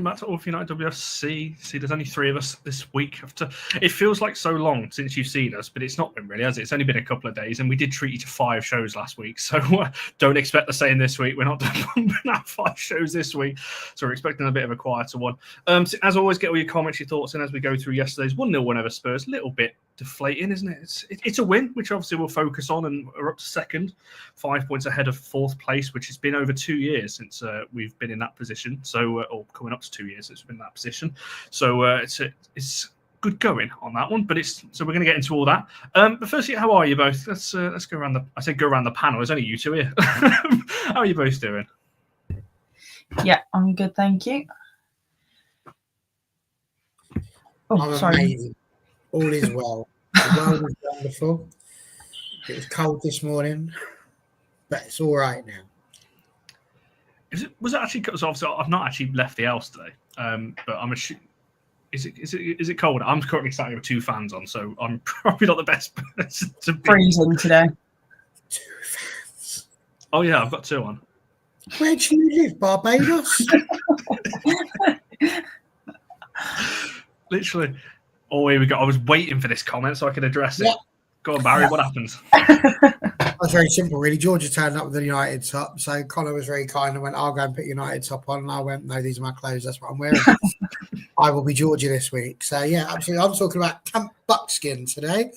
welcome back to All for United WFC. See, there's only 3 of us this week. It feels like so long since you've seen us, but it's not been really, has it? It's only been a couple of days, and we did treat you to 5 shows last week, so don't expect the same this week. We're not doing 5 shows this week, so we're expecting a bit of a quieter one. So as always, get all your comments, your thoughts in as we go through yesterday's 1-0 win over Spurs. A little bit deflating, isn't it? It's a win, which obviously we'll focus on, and we're up to second, 5 points ahead of 4th place, which has been over 2 years since we've been in that position. So, or coming up to 2 years since we've been in that position. So it's good going on that one. But so we're going to get into all that. But firstly, how are you both? Let's go around the panel. There's only you two here. How are you both doing? Yeah, I'm good, thank you. I'm sorry. Amazing. All is well. The world is wonderful. It was cold this morning, but it's all right now. Was it actually? Because obviously I've not actually left the house today. But I'm assuming. Is it cold? I'm currently sat here with 2 fans on, so I'm probably not the best person to be. Freezing today. 2 fans. Oh yeah, I've got 2 on. Where do you live, Barbados? Literally. Oh, here we go. I was waiting for this comment so I could address it. Yeah. Go on, Barry. What happens? It was very simple, really. Georgia turned up with the United top, so Connor was very kind and went, "I'll go and put United top on." And I went, "No, these are my clothes. That's what I'm wearing." I will be Georgia this week. So yeah, absolutely. I'm talking about Camp Buckskin today,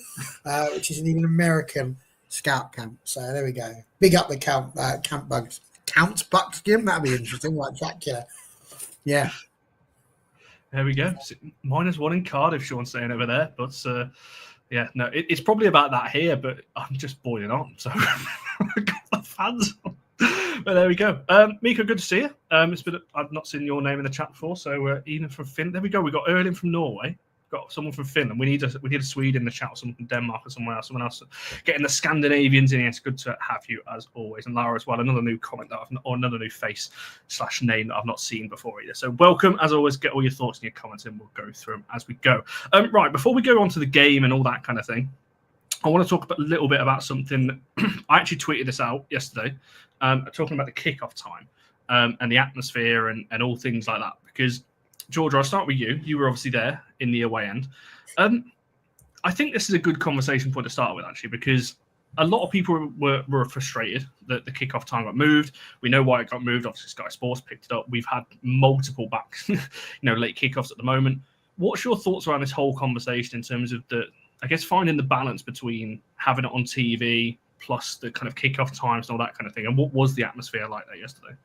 which is an American scout camp. So there we go. Big up the Count Buckskin. That'd be interesting, like Dracula. Yeah. There we go. -1 in Cardiff, Sean's saying over there. But yeah, no, it's probably about that here, but I'm just boiling on. So I've got the fans on. But there we go. Mika, good to see you. I've not seen your name in the chat before. So Ian from Finland. There we go. We got Erling from Norway. Got someone from Finland. We need a Swede in the chat, or someone from Denmark, or someone else getting the Scandinavians in here. It's good to have you as always, and Lara as well. Another new comment or another new face / name that I've not seen before either. So welcome as always. Get all your thoughts and your comments in. We'll go through them as we go. Right, before we go on to the game and all that kind of thing, I want to talk a little bit about something. I actually tweeted this out yesterday, talking about the kickoff time and the atmosphere and all things like that, because Georgia, I'll start with you. You were obviously there in the away end. I think this is a good conversation point to start with, actually, because a lot of people were frustrated that the kickoff time got moved. We know why it got moved. Obviously, Sky Sports picked it up. We've had multiple late kickoffs at the moment. What's your thoughts around this whole conversation in terms of finding the balance between having it on TV plus the kind of kickoff times and all that kind of thing? And what was the atmosphere like there yesterday?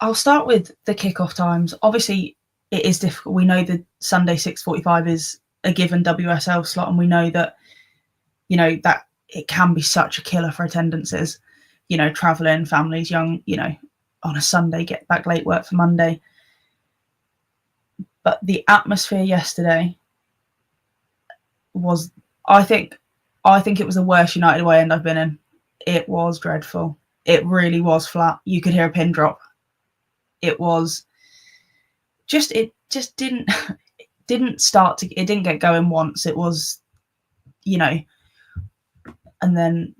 I'll start with the kickoff times. Obviously, it is difficult. We know that Sunday 6:45 is a given WSL slot, and we know that, that it can be such a killer for attendances. Traveling, families, young, on a Sunday, get back late work for Monday. But the atmosphere yesterday was, I think it was the worst United away end I've been in. It was dreadful. It really was flat. You could hear a pin drop. It didn't start to, it didn't get going once. It was, and then,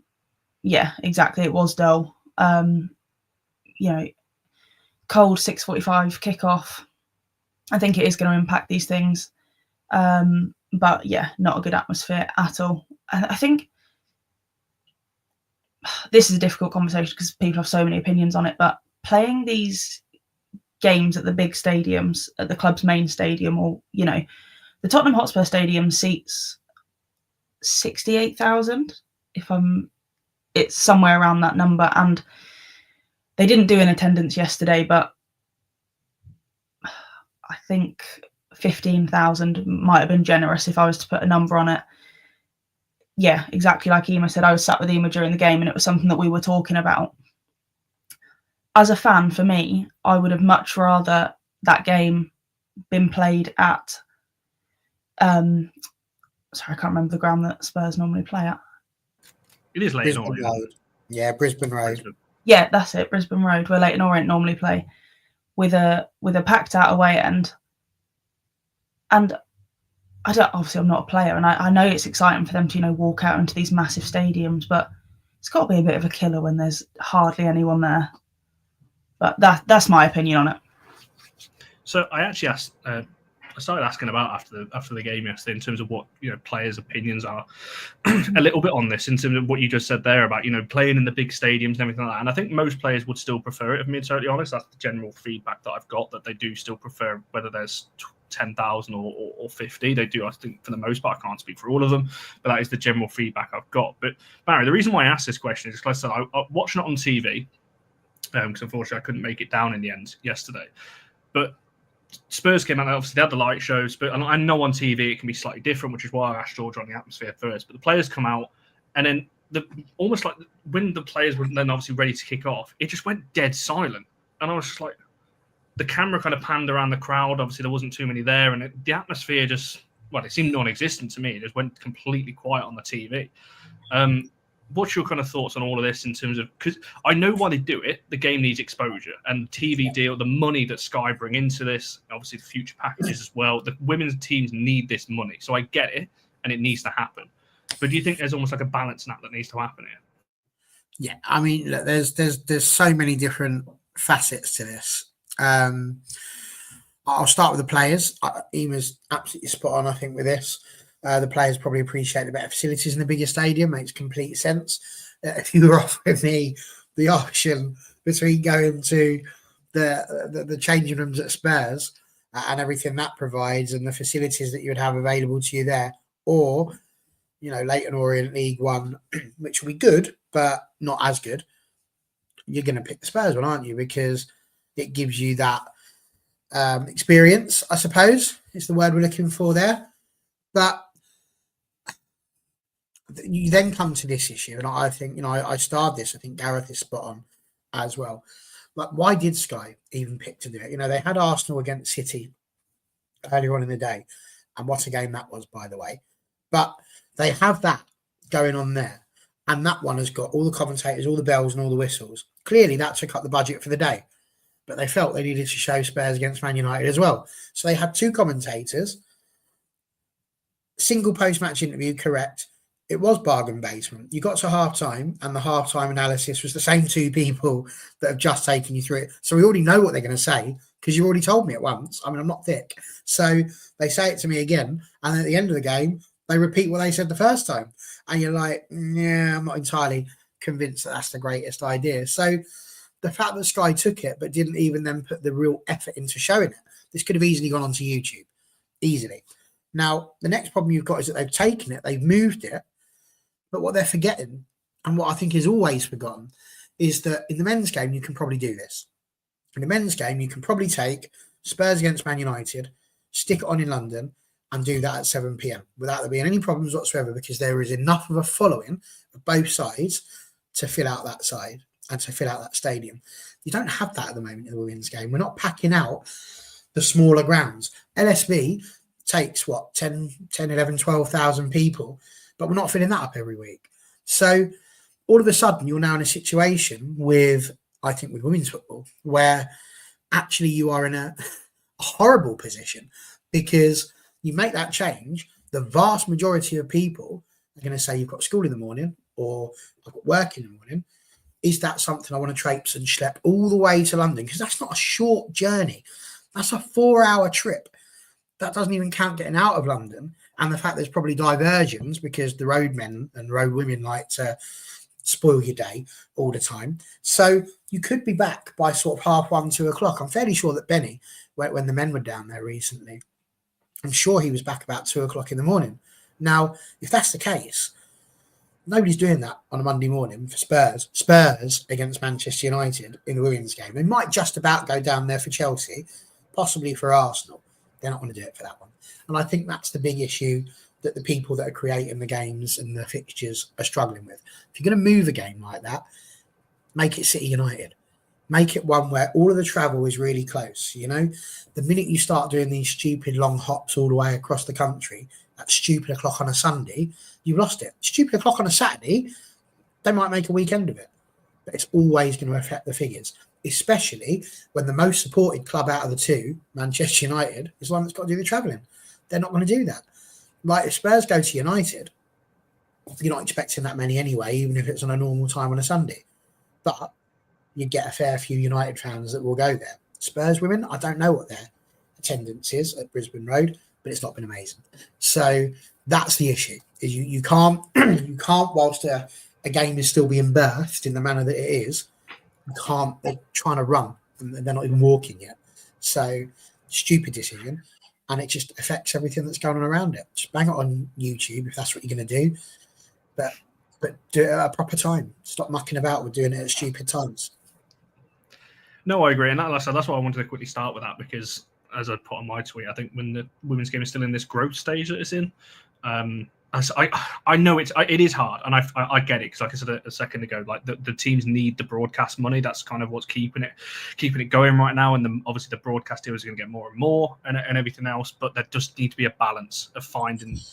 yeah, exactly. It was dull. Cold 6:45 kickoff. I think it is going to impact these things. But yeah, not a good atmosphere at all. I think this is a difficult conversation because people have so many opinions on it, but playing these games at the big stadiums, at the club's main stadium, or, the Tottenham Hotspur Stadium seats 68,000, it's somewhere around that number. And they didn't do an attendance yesterday, but I think 15,000 might have been generous if I was to put a number on it. Yeah, exactly like Ema said, I was sat with Ema during the game and it was something that we were talking about. As a fan, for me, I would have much rather that game been played at, sorry, I can't remember the ground that Spurs normally play at. It is Leyton Orient. Yeah, Brisbane Road. Yeah, that's it, Brisbane Road, where Leyton Orient normally play, with a packed out away end. And obviously I'm not a player, and I know it's exciting for them to, walk out into these massive stadiums, but it's got to be a bit of a killer when there's hardly anyone there. But that's my opinion on it. So I actually asked. I started asking about after the game yesterday in terms of what players' opinions are a little bit on this in terms of what you just said there about playing in the big stadiums and everything like that. And I think most players would still prefer it. If I'm being totally honest, that's the general feedback that I've got, that they do still prefer whether there's 10,000 or 50. They do, I think, for the most part. I can't speak for all of them, but that is the general feedback I've got. But Barry, the reason why I asked this question is because I watching it on TV because unfortunately I couldn't make it down in the end yesterday, but Spurs came out, obviously they had the light shows, but I know on TV it can be slightly different, which is why I asked George on the atmosphere first. But the players come out, and then almost like when the players were then obviously ready to kick off, it just went dead silent. And I was just like, the camera kind of panned around the crowd. Obviously there wasn't too many there, and the atmosphere just, well, it seemed non-existent to me. It just went completely quiet on the TV. What's your kind of thoughts on all of this in terms of, because I know why they do it. The game needs exposure, and TV deal, the money that Sky bring into this, obviously the future packages as well. The women's teams need this money, so I get it, and it needs to happen. But do you think there's almost like a balance that needs to happen here? Yeah, I mean, look, there's so many different facets to this. I'll start with the players. Ema's absolutely spot on, I think, with this. The players probably appreciate the better facilities in the bigger stadium. Makes complete sense. If you were offering me the option between going to the changing rooms at Spurs and everything that provides and the facilities that you would have available to you there, or Leyton Orient League One, which will be good but not as good, you're going to pick the Spurs one, aren't you? Because it gives you that experience, I suppose, is the word we're looking for there. But you then come to this issue, and I think, I starred this. I think Gareth is spot on as well. Like, why did Sky even pick to do it? They had Arsenal against City earlier on in the day, and what a game that was, by the way. But they have that going on there, and that one has got all the commentators, all the bells and all the whistles. Clearly, that took up the budget for the day, but they felt they needed to show Spurs against Man United as well. So they had two commentators, single post-match interview, correct. It was bargain basement. You got to half-time, and the half-time analysis was the same two people that have just taken you through it. So we already know what they're going to say because you already told me it once. I mean, I'm not thick. So they say it to me again, and at the end of the game, they repeat what they said the first time. And you're like, yeah, I'm not entirely convinced that that's the greatest idea. So the fact that Sky took it but didn't even then put the real effort into showing it, this could have easily gone onto YouTube. Easily. Now, the next problem you've got is that they've taken it, they've moved it, but what they're forgetting, and what I think is always forgotten, is that in the men's game, you can probably do this. In the men's game, you can probably take Spurs against Man United, stick it on in London, and do that at 7 p.m. without there being any problems whatsoever, because there is enough of a following of both sides to fill out that side and to fill out that stadium. You don't have that at the moment in the women's game. We're not packing out the smaller grounds. LSB takes, 10, 11, 12,000 people, but we're not filling that up every week. So all of a sudden, you're now in a situation with women's football, where actually you are in a horrible position, because you make that change, the vast majority of people are going to say, you've got school in the morning, or I've got work in the morning. Is that something I want to traipse and schlep all the way to London? Because that's not a short journey. That's a 4-hour trip. That doesn't even count getting out of London, and the fact there's probably diversions because the roadmen and road women like to spoil your day all the time. So you could be back by sort of 1:30, 2 o'clock. I'm fairly sure that Benny, when the men were down there recently, I'm sure he was back about 2 o'clock in the morning. Now, if that's the case, nobody's doing that on a Monday morning for Spurs. Spurs against Manchester United in the women's game. They might just about go down there for Chelsea, possibly for Arsenal. They're not going to do it for that one. And I think that's the big issue that the people that are creating the games and the fixtures are struggling with. If you're going to move a game like that, make it City United. Make it one where all of the travel is really close. The minute you start doing these stupid long hops all the way across the country at stupid o'clock on a Sunday, you've lost it. Stupid o'clock on a Saturday, they might make a weekend of it. But it's always going to affect the figures, especially when the most supported club out of the two, Manchester United, is the one that's got to do the travelling. They're not going to do that. Like, if Spurs go to United, you're not expecting that many anyway, even if it's on a normal time on a Sunday. But you get a fair few United fans that will go there. Spurs women, I don't know what their attendances at Brisbane Road, but it's not been amazing. So that's the issue. Is you can't you can't whilst a game is still being birthed in the manner that it is, you can't. They're trying to run and they're not even walking yet. So stupid decision, and it just affects everything that's going on around it. Just bang it on YouTube if that's what you're going to do, but do it at a proper time. Stop mucking about with doing it at stupid times. No, I agree, and that's why I wanted to quickly start with that, because as I put on my tweet, I think when the women's game is still in this growth stage that it's in, I know it is hard, and I get it, because like I said a second ago, like the teams need the broadcast money. That's kind of what's keeping it going right now, and obviously the broadcast deals are going to get more and more, and everything else. But there just need to be a balance of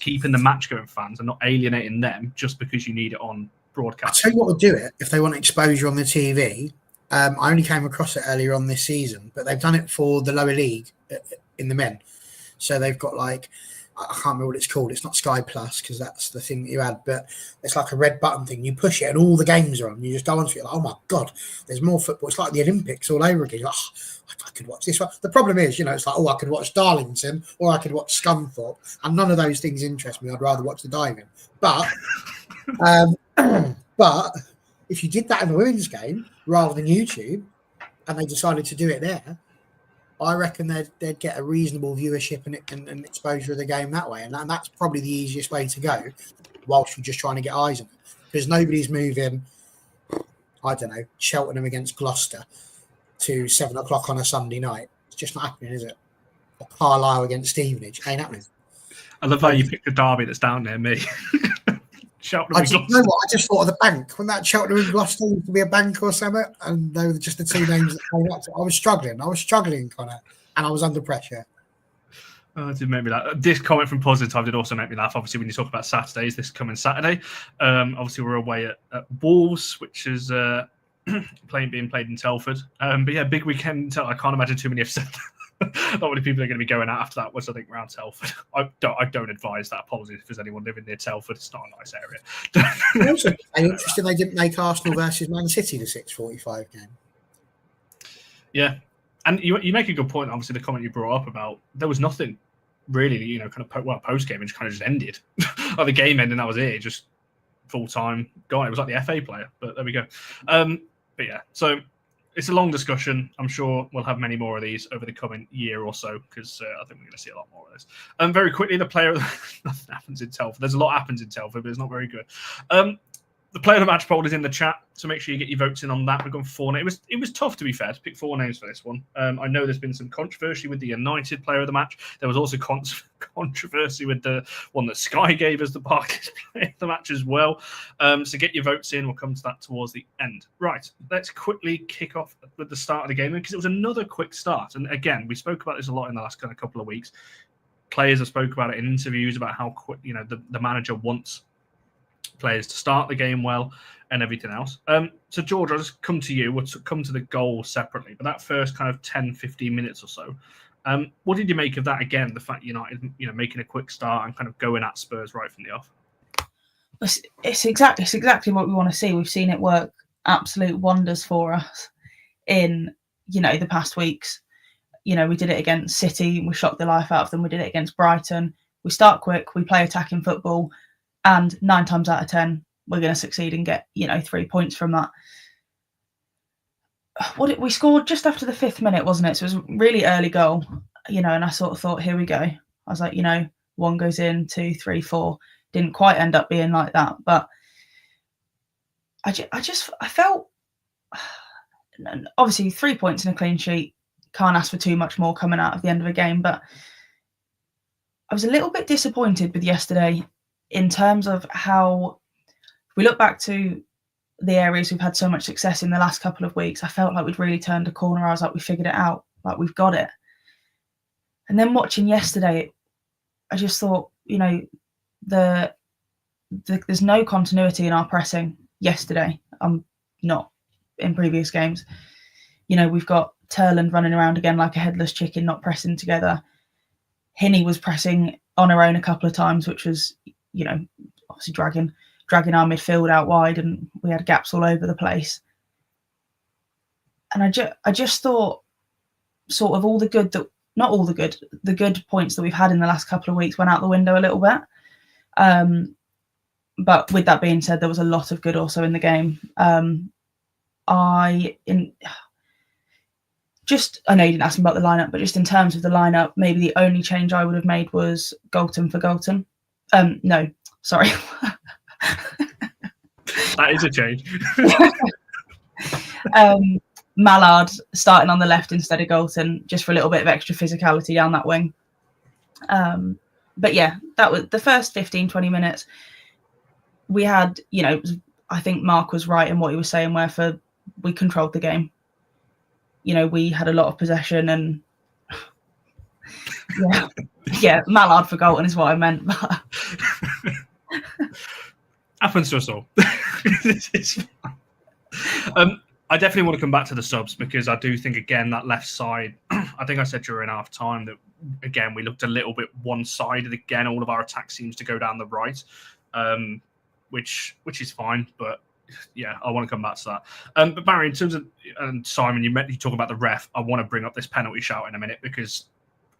keeping the match going fans and not alienating them just because you need it on broadcast. I'll tell you what would do it if they want exposure on the TV. I only came across it earlier on this season, but they've done it for the lower league in the men. So they've got like, I can't remember what it's called. It's not Sky Plus, because that's the thing that you had, but it's like a red button thing. You push it and all the games are on. You just go onto it like, oh my God, there's more football. It's like the Olympics all over again. You're like, I could watch this one. The problem is, it's like, I could watch Darlington or I could watch Scunthorpe, and none of those things interest me. I'd rather watch the diving. But if you did that in the women's game rather than YouTube, and they decided to do it there, I reckon they'd get a reasonable viewership and exposure of the game that way. And that's probably the easiest way to go, whilst you're just trying to get eyes on it. Because nobody's moving, I don't know, Cheltenham against Gloucester to 7 o'clock on a Sunday night. It's just not happening, is it? Or Carlisle against Stevenage. Ain't happening. I love how you picked the derby that's down near me. I just thought of the bank. When that Cheltenham and Gloucester used to be a bank or something, and they were just the two names that came up. I was struggling, Connor, and I was under pressure. Oh, it did make me laugh. This comment from Positive did also make me laugh. Obviously, when you talk about Saturdays, this coming Saturday, obviously we're away at Wolves, which is being played in Telford. But yeah, big weekend. I can't imagine too many have said that. Not many people are going to be going out after that, which I think around Telford. I don't advise that. Apologies if there's anyone living near Telford. It's not a nice area. Also, interesting they didn't make Arsenal versus Man City the 6:45 game. Yeah, and you make a good point. Obviously, the comment you brought up about there was nothing really, post game, it just kind of just ended. Like the game ended, and that was it. Just full time gone. It was like the FA player, but there we go. But yeah, so. It's a long discussion. I'm sure we'll have many more of these over the coming year or so, because I think we're going to see a lot more of this. Very quickly, the player... Nothing happens in Telford. There's a lot happens in Telford, but it's not very good. The player of the match poll is in the chat, so make sure you get your votes in on that. We've gone 4 names. It was tough, to be fair, to pick 4 names for this one. I know there's been some controversy with the United player of the match. There was also controversy with the one that Sky gave us, the Barclays player of the match as well. So get your votes in. We'll come to that towards the end. Right, let's quickly kick off with the start of the game, because it was another quick start. And again, we spoke about this a lot in the last kind of couple of weeks. Players have spoke about it in interviews about how quick, the manager wants players to start the game well and everything else. So George, I'll just come to you. We'll come to the goal separately, but that first kind of 10, 15 minutes or so, what did you make of that? Again, the fact United, making a quick start and kind of going at Spurs right from the off. It's exactly what we want to see. We've seen it work absolute wonders for us in, the past weeks. We did it against City. We shocked the life out of them. We did it against Brighton. We start quick. We play attacking football. And 9 times out of 10, we're going to succeed and get, 3 points from that. We scored just after the 5th minute, wasn't it? So it was a really early goal, and I sort of thought, here we go. I was like, 1 goes in, 2, 3, 4. Didn't quite end up being like that. But I felt, obviously 3 points and a clean sheet. Can't ask for too much more coming out of the end of a game. But I was a little bit disappointed with yesterday, in terms of how we look back to the areas we've had so much success in the last couple of weeks. I felt like we'd really turned a corner. I was like, we figured it out, like we've got it. And then watching yesterday, I just thought, there's no continuity in our pressing yesterday. Not in previous games. We've got Terland running around again like a headless chicken, not pressing together. Hinney was pressing on her own a couple of times, which was, obviously dragging our midfield out wide, and we had gaps all over the place. And I just thought, sort of all the good that not all the good points that we've had in the last couple of weeks went out the window a little bit. But with that being said, there was a lot of good also in the game. I know you didn't ask me about the lineup, but just in terms of the lineup, maybe the only change I would have made was Galton for Galton. No, sorry. That is a change. Mallard starting on the left instead of Galton, just for a little bit of extra physicality down that wing. But yeah, that was the first 15, 20 minutes. We had, I think Mark was right in what he was saying, where we controlled the game. We had a lot of possession and yeah, Mallard for Galton is what I meant. Happens to us all. I definitely want to come back to the subs because I do think, again, that left side, I think I said during half time that, again, we looked a little bit one-sided. Again, all of our attack seems to go down the right, which is fine. But, yeah, I want to come back to that. But, Barry, in terms of, and Simon, you talk about the ref. I want to bring up this penalty shout in a minute because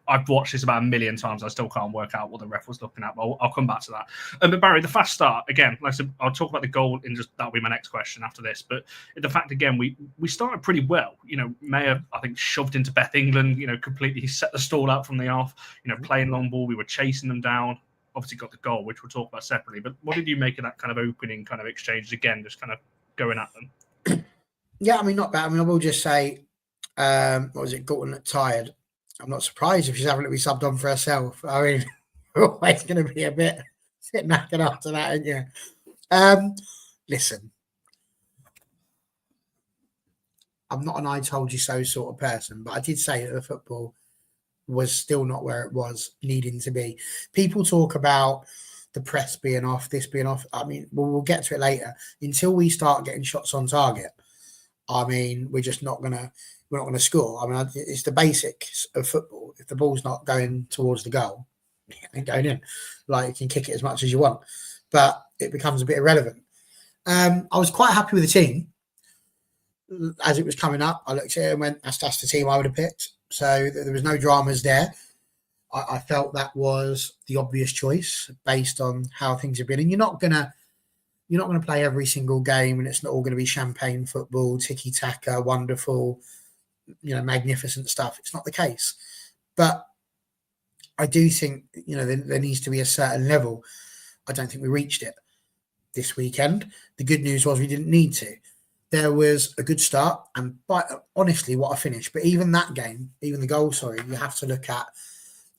I've watched this about a million times. I still can't work out what the ref was looking at, but I'll come back to that. But Barry, the fast start, again, like I said, I'll talk about the goal in just that'll be my next question after this. But the fact, again, we started pretty well. Mayer, I think, shoved into Beth England, completely set the stall out from the off, playing long ball. We were chasing them down. Obviously got the goal, which we'll talk about separately. But what did you make of that kind of opening kind of exchange? Again, just kind of going at them. Yeah, not bad. I will just say, what was it, Galton tired? I'm not surprised if she's having to be subbed on for herself. We're always going to be a bit knackered after that, aren't you? Listen, I'm not an I told you so sort of person, but I did say that the football was still not where it was needing to be. People talk about the press being off, this being off. We'll get to it later. Until we start getting shots on target, we're just not going to. We're not going to score. It's the basics of football. If the ball's not going towards the goal, it ain't going in. Like, you can kick it as much as you want, but it becomes a bit irrelevant. I was quite happy with the team. As it was coming up, I looked at it and went, that's the team I would have picked. So there was no dramas there. I felt that was the obvious choice based on how things have been. And you're not going to play every single game, and it's not all going to be champagne football, tiki-taka, wonderful, magnificent stuff. It's not the case. But I do think, there needs to be a certain level. I don't think we reached it this weekend. The good news was we didn't need to. There was a good start, and honestly, what a finish. But even that game, even the goal, you have to look at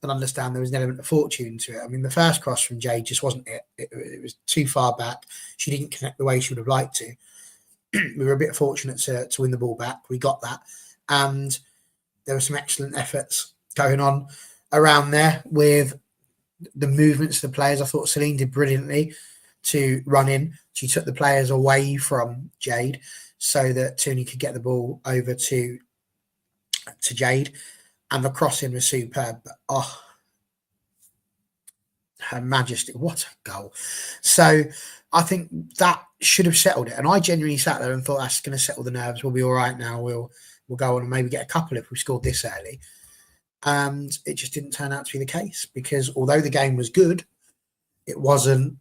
and understand there was an element of fortune to it. The first cross from Jade just wasn't it. It was too far back. She didn't connect the way she would have liked to. We were a bit fortunate to win the ball back. We got that. And there were some excellent efforts going on around there with the movements of the players. I thought Celine did brilliantly to run in. She took the players away from Jade so that Tuni could get the ball over to Jade. And the crossing was superb. But, Her Majesty, what a goal. So I think that should have settled it. And I genuinely sat there and thought, that's going to settle the nerves. We'll be all right now. We'll go on and maybe get a couple if we scored this early. And it just didn't turn out to be the case because although the game was good, it wasn't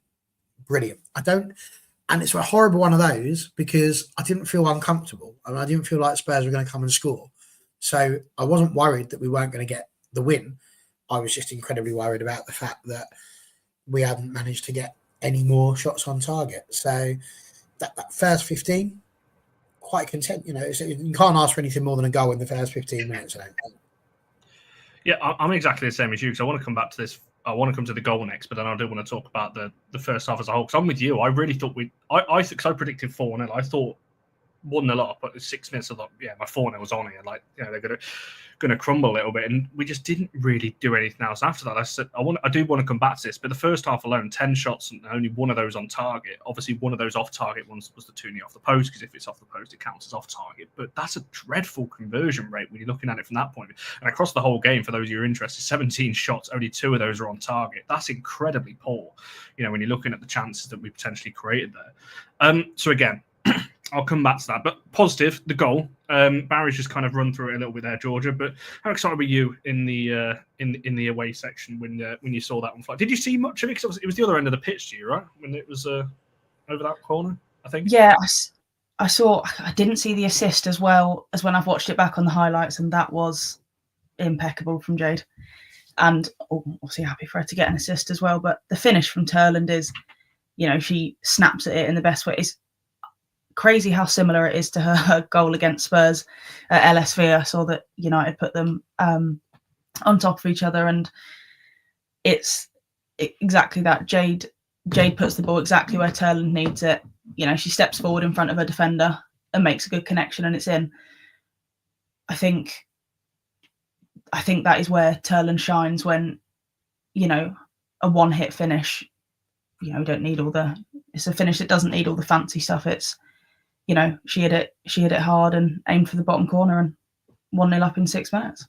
brilliant. And it's a horrible one of those because I didn't feel uncomfortable and I didn't feel like Spurs were going to come and score. So I wasn't worried that we weren't going to get the win. I was just incredibly worried about the fact that we hadn't managed to get any more shots on target. So that first 15, quite content. You can't ask for anything more than a goal in the first 15 minutes. Yeah, I'm exactly the same as you because I want to come back to this. I want to come to the goal next, but then I do want to talk about the first half as a whole. Because I'm with you. I really thought I predicted 4-0. I thought 1-0 up, but 6 minutes of my 4-0 was on here. They're gonna crumble a little bit, and we just didn't really do anything else after that. I said I do want to come back to this, but the first half alone, 10 shots and only one of those on target. Obviously, one of those off target ones was the Tuni off the post because if it's off the post, it counts as off target. But that's a dreadful conversion rate when you're looking at it from that point. And across the whole game, for those of you who are interested, 17 shots, only 2 of those are on target. That's incredibly poor. When you're looking at the chances that we potentially created there. So again. I'll come back to that. But positive, the goal. Barry's just kind of run through it a little bit there, Georgia. But how excited were you in the away section when you saw that one fly? Did you see much of it? Because it was the other end of the pitch to you, right? When it was over that corner, I think. Yeah, I saw. I didn't see the assist as well as when I've watched it back on the highlights, and that was impeccable from Jade. And obviously happy for her to get an assist as well. But the finish from Terland is, she snaps at it in the best way. It's crazy how similar it is to her goal against Spurs at LSV. I saw that United put them on top of each other, and it's exactly that. Jade puts the ball exactly where Terland needs it. She steps forward in front of her defender and makes a good connection, and it's in. I think that is where Terland shines when, a one-hit finish. We don't need it's a finish that doesn't need all the fancy stuff. It's, she hit it hard and aimed for the bottom corner and 1-0 up in 6 minutes.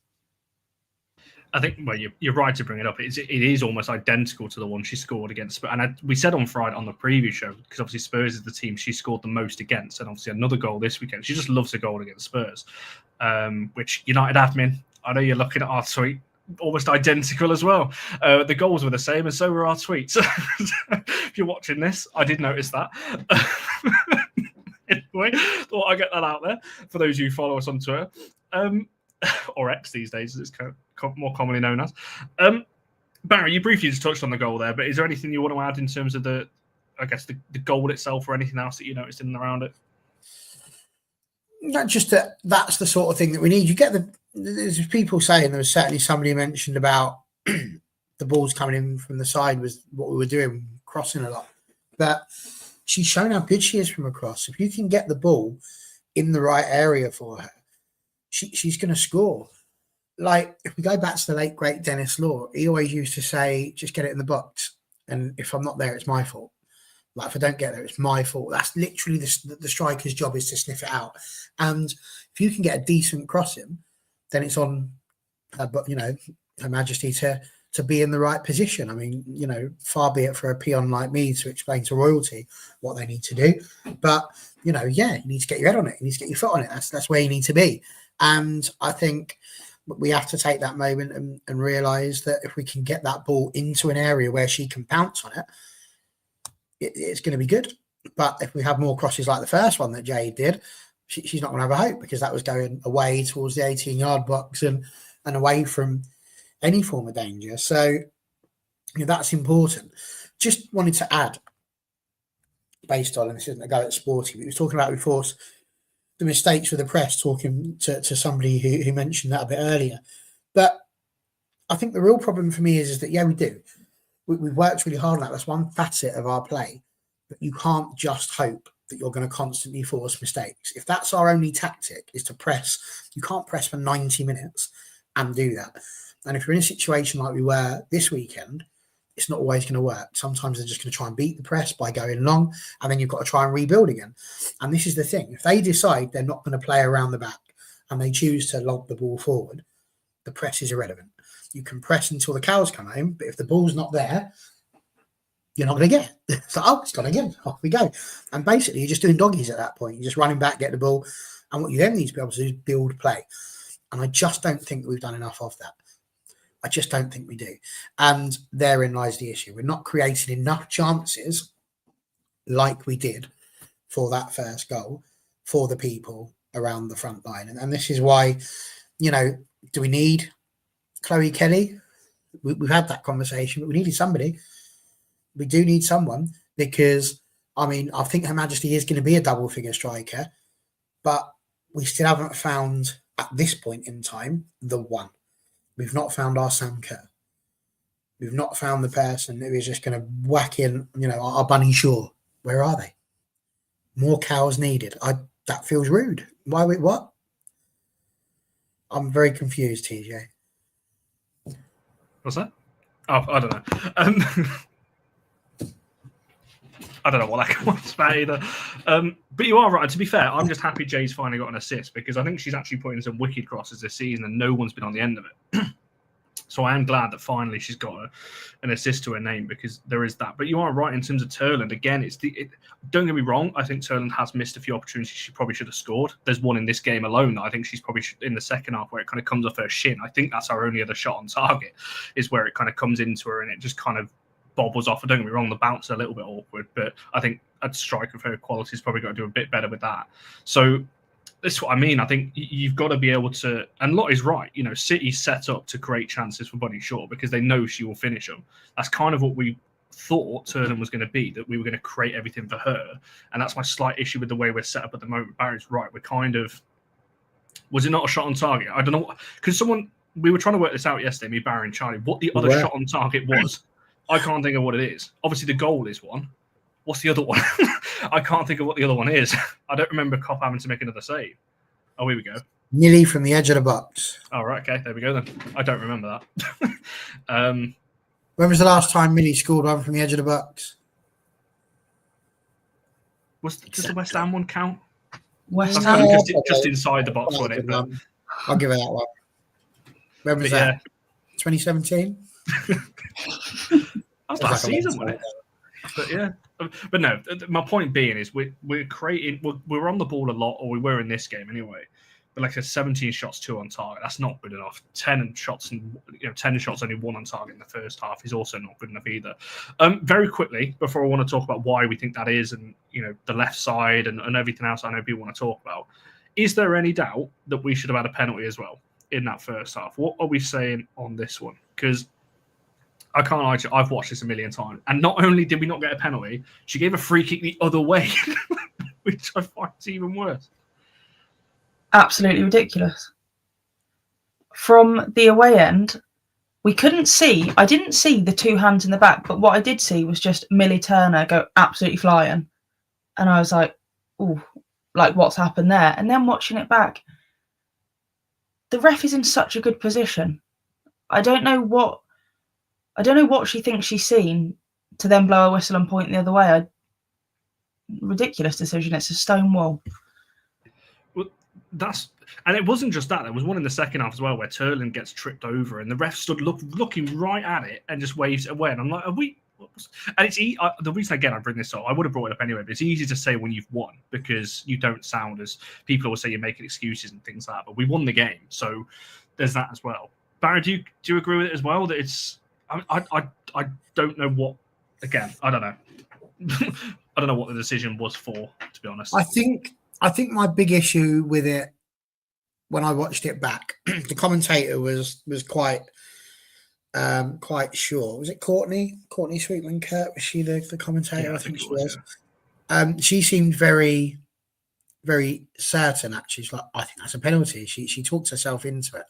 I think, well, you're right to bring it up. It is almost identical to the one she scored against Spurs. And we said on Friday on the preview show, because obviously Spurs is the team she scored the most against, and obviously another goal this weekend. She just loves a goal against Spurs, which United admin, I know you're looking at our tweet, almost identical as well. The goals were the same, and so were our tweets. If you're watching this, I did notice that. Anyway, thought I'd get that out there for those of you who follow us on Twitter. Or X these days, as it's more commonly known as. Barry, you briefly just touched on the goal there, but is there anything you want to add in terms of the goal itself, or anything else that you noticed in and around it? Not just that's the sort of thing that we need. There's people saying, there was certainly somebody mentioned about the balls coming in from the side was what we were doing, crossing a lot. But she's shown how good she is from across. If you can get the ball in the right area for her, she's going to score. Like, if we go back to the late, great Dennis Law, he always used to say, just get it in the box. And if I'm not there, it's my fault. Like, if I don't get there, it's my fault. That's literally the striker's job, is to sniff it out. And if you can get a decent crossing, then it's on, Her Majesty to be in the right position. I mean, far be it for a peon like me to explain to royalty what they need to do. But, you need to get your head on it. You need to get your foot on it. That's where you need to be. And I think we have to take that moment and realise that if we can get that ball into an area where she can pounce on it, it's going to be good. But if we have more crosses like the first one that Jade did, she's not going to have a hope, because that was going away towards the 18-yard box and away from any form of danger. So that's important. Just wanted to add, based on, and this isn't a go at Sporty, but we were talking about before the mistakes with the press, talking to somebody who mentioned that a bit earlier. But I think the real problem for me is that, we do. We've worked really hard on that. That's one facet of our play. But you can't just hope that you're going to constantly force mistakes. If that's our only tactic, is to press, you can't press for 90 minutes and do that. And if you're in a situation like we were this weekend, it's not always going to work. Sometimes they're just going to try and beat the press by going long, and then you've got to try and rebuild again. And this is the thing. If they decide they're not going to play around the back and they choose to lob the ball forward, the press is irrelevant. You can press until the cows come home, but if the ball's not there, you're not going to get it. So, it's gone again. Off we go. And basically, you're just doing doggies at that point. You're just running back, get the ball. And what you then need to be able to do is build play. And I just don't think that we've done enough of that. I just don't think we do. And therein lies the issue. We're not creating enough chances like we did for that first goal for the people around the front line. And this is why, do we need Chloe Kelly? We've had that conversation, but we needed somebody. We do need someone, because, I think Her Majesty is going to be a double-figure striker, but we still haven't found, at this point in time, the one. We've not found our Sam Kerr. We've not found the person who is just going to whack in, our Bunny Shaw. Where are they? More cows needed. That feels rude. Why? What? I'm very confused, TJ. What's that? Oh, I don't know. I don't know what that was about either. But you are right. To be fair, I'm just happy Jay's finally got an assist, because I think she's actually putting some wicked crosses this season and no one's been on the end of it. So I am glad that finally she's got an assist to her name, because there is that. But you are right in terms of Terland. Again, don't get me wrong. I think Terland has missed a few opportunities she probably should have scored. There's one in this game alone that I think she's probably in the second half where it kind of comes off her shin. I think that's our only other shot on target, is where it kind of comes into her and it just kind of bobbles off. Don't get me wrong, the bounce is a little bit awkward, but I think a striker of her quality has probably got to do a bit better with that. So that's what I mean. I think you've got to be able to, and Lottie's right, City set up to create chances for Bunny Shaw because they know she will finish them. That's kind of what we thought Terland was going to be, that we were going to create everything for her. And that's my slight issue with the way we're set up at the moment. Barry's right. We're kind of, was it not a shot on target? I don't know. Because we were trying to work this out yesterday, me, Barry and Charlie, what the other shot on target was. I can't think of what it is. Obviously the goal is one. What's the other one? I can't think of what the other one is. I don't remember Kopp having to make another save. Oh, here we go. Nearly from the edge of the box. Oh, right. Okay, there we go then. I don't remember that. When was the last time Millie scored one from the edge of the box? Does the West Ham one count? West That's Ham. kind of just inside the box, wasn't it? But, I'll give her that one. When was that? 2017? That was last season, wasn't it? But yeah. But no, my point being is we're on the ball a lot, or we were in this game anyway. But like I said, 17 shots, 2 on target. That's not good enough. 10 shots, only 1 on target in the first half is also not good enough either. Very quickly, before I want to talk about why we think that is, and the left side and everything else I know people want to talk about, is there any doubt that we should have had a penalty as well in that first half? What are we saying on this one? Because I can't lie to you, I've watched this a million times. And not only did we not get a penalty, she gave a free kick the other way, which I find is even worse. Absolutely ridiculous. From the away end, we couldn't see, I didn't see the 2 hands in the back, but what I did see was just Millie Turner go absolutely flying. And I was like, ooh, like what's happened there? And then watching it back, the ref is in such a good position. I don't know what she thinks she's seen to then blow a whistle and point the other way. Ridiculous decision. It's a stone wall. Well, and it wasn't just that. There was one in the second half as well where Terland gets tripped over and the ref stood looking right at it and just waves it away. And I'm like, are we? And it's the reason again I bring this up. I would have brought it up anyway, but it's easy to say when you've won because you don't sound as people always say you're making excuses and things like that. But we won the game, so there's that as well. Barry, do you agree with it as well that it's? I don't know what. Again, I don't know. I don't know what the decision was for, to be honest. I think my big issue with it when I watched it back, the commentator was quite sure. Was it Courtney Sweetman Kurt? Was she the commentator? Yeah, I think she was. Yeah. She seemed very, very certain. Actually, she's like, I think that's a penalty. She talked herself into it.